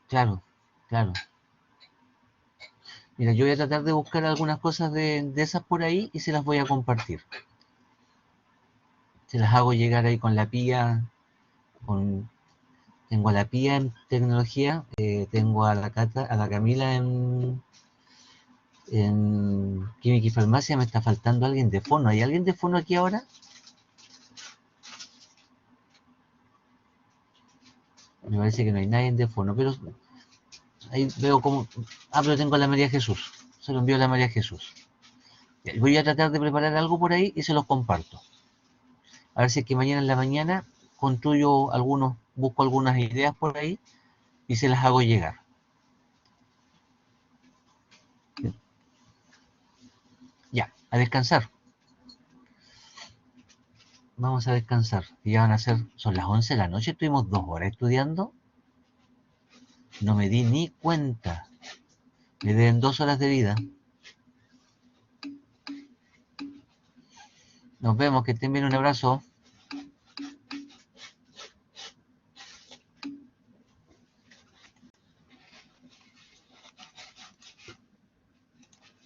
Claro, claro. Mira, yo voy a tratar de buscar algunas cosas de esas por ahí y se las voy a compartir. Se las hago llegar ahí con la pía, tengo a la pía en tecnología, tengo a la Cata, a la Camila en química y farmacia. Me está faltando alguien de fono. ¿Hay alguien de fono aquí ahora? Me parece que no hay nadie de fono, pero ahí veo como... Ah, pero tengo a la María Jesús. Se lo envío a la María Jesús. Voy a tratar de preparar algo por ahí y se los comparto. A ver si es que mañana en la mañana construyo busco algunas ideas por ahí y se las hago llegar. Ya, a descansar. Vamos a descansar. Y ya son las 11 de la noche, estuvimos 2 horas estudiando. No me di ni cuenta. Me deben 2 horas de vida. Nos vemos, que estén bien, un abrazo.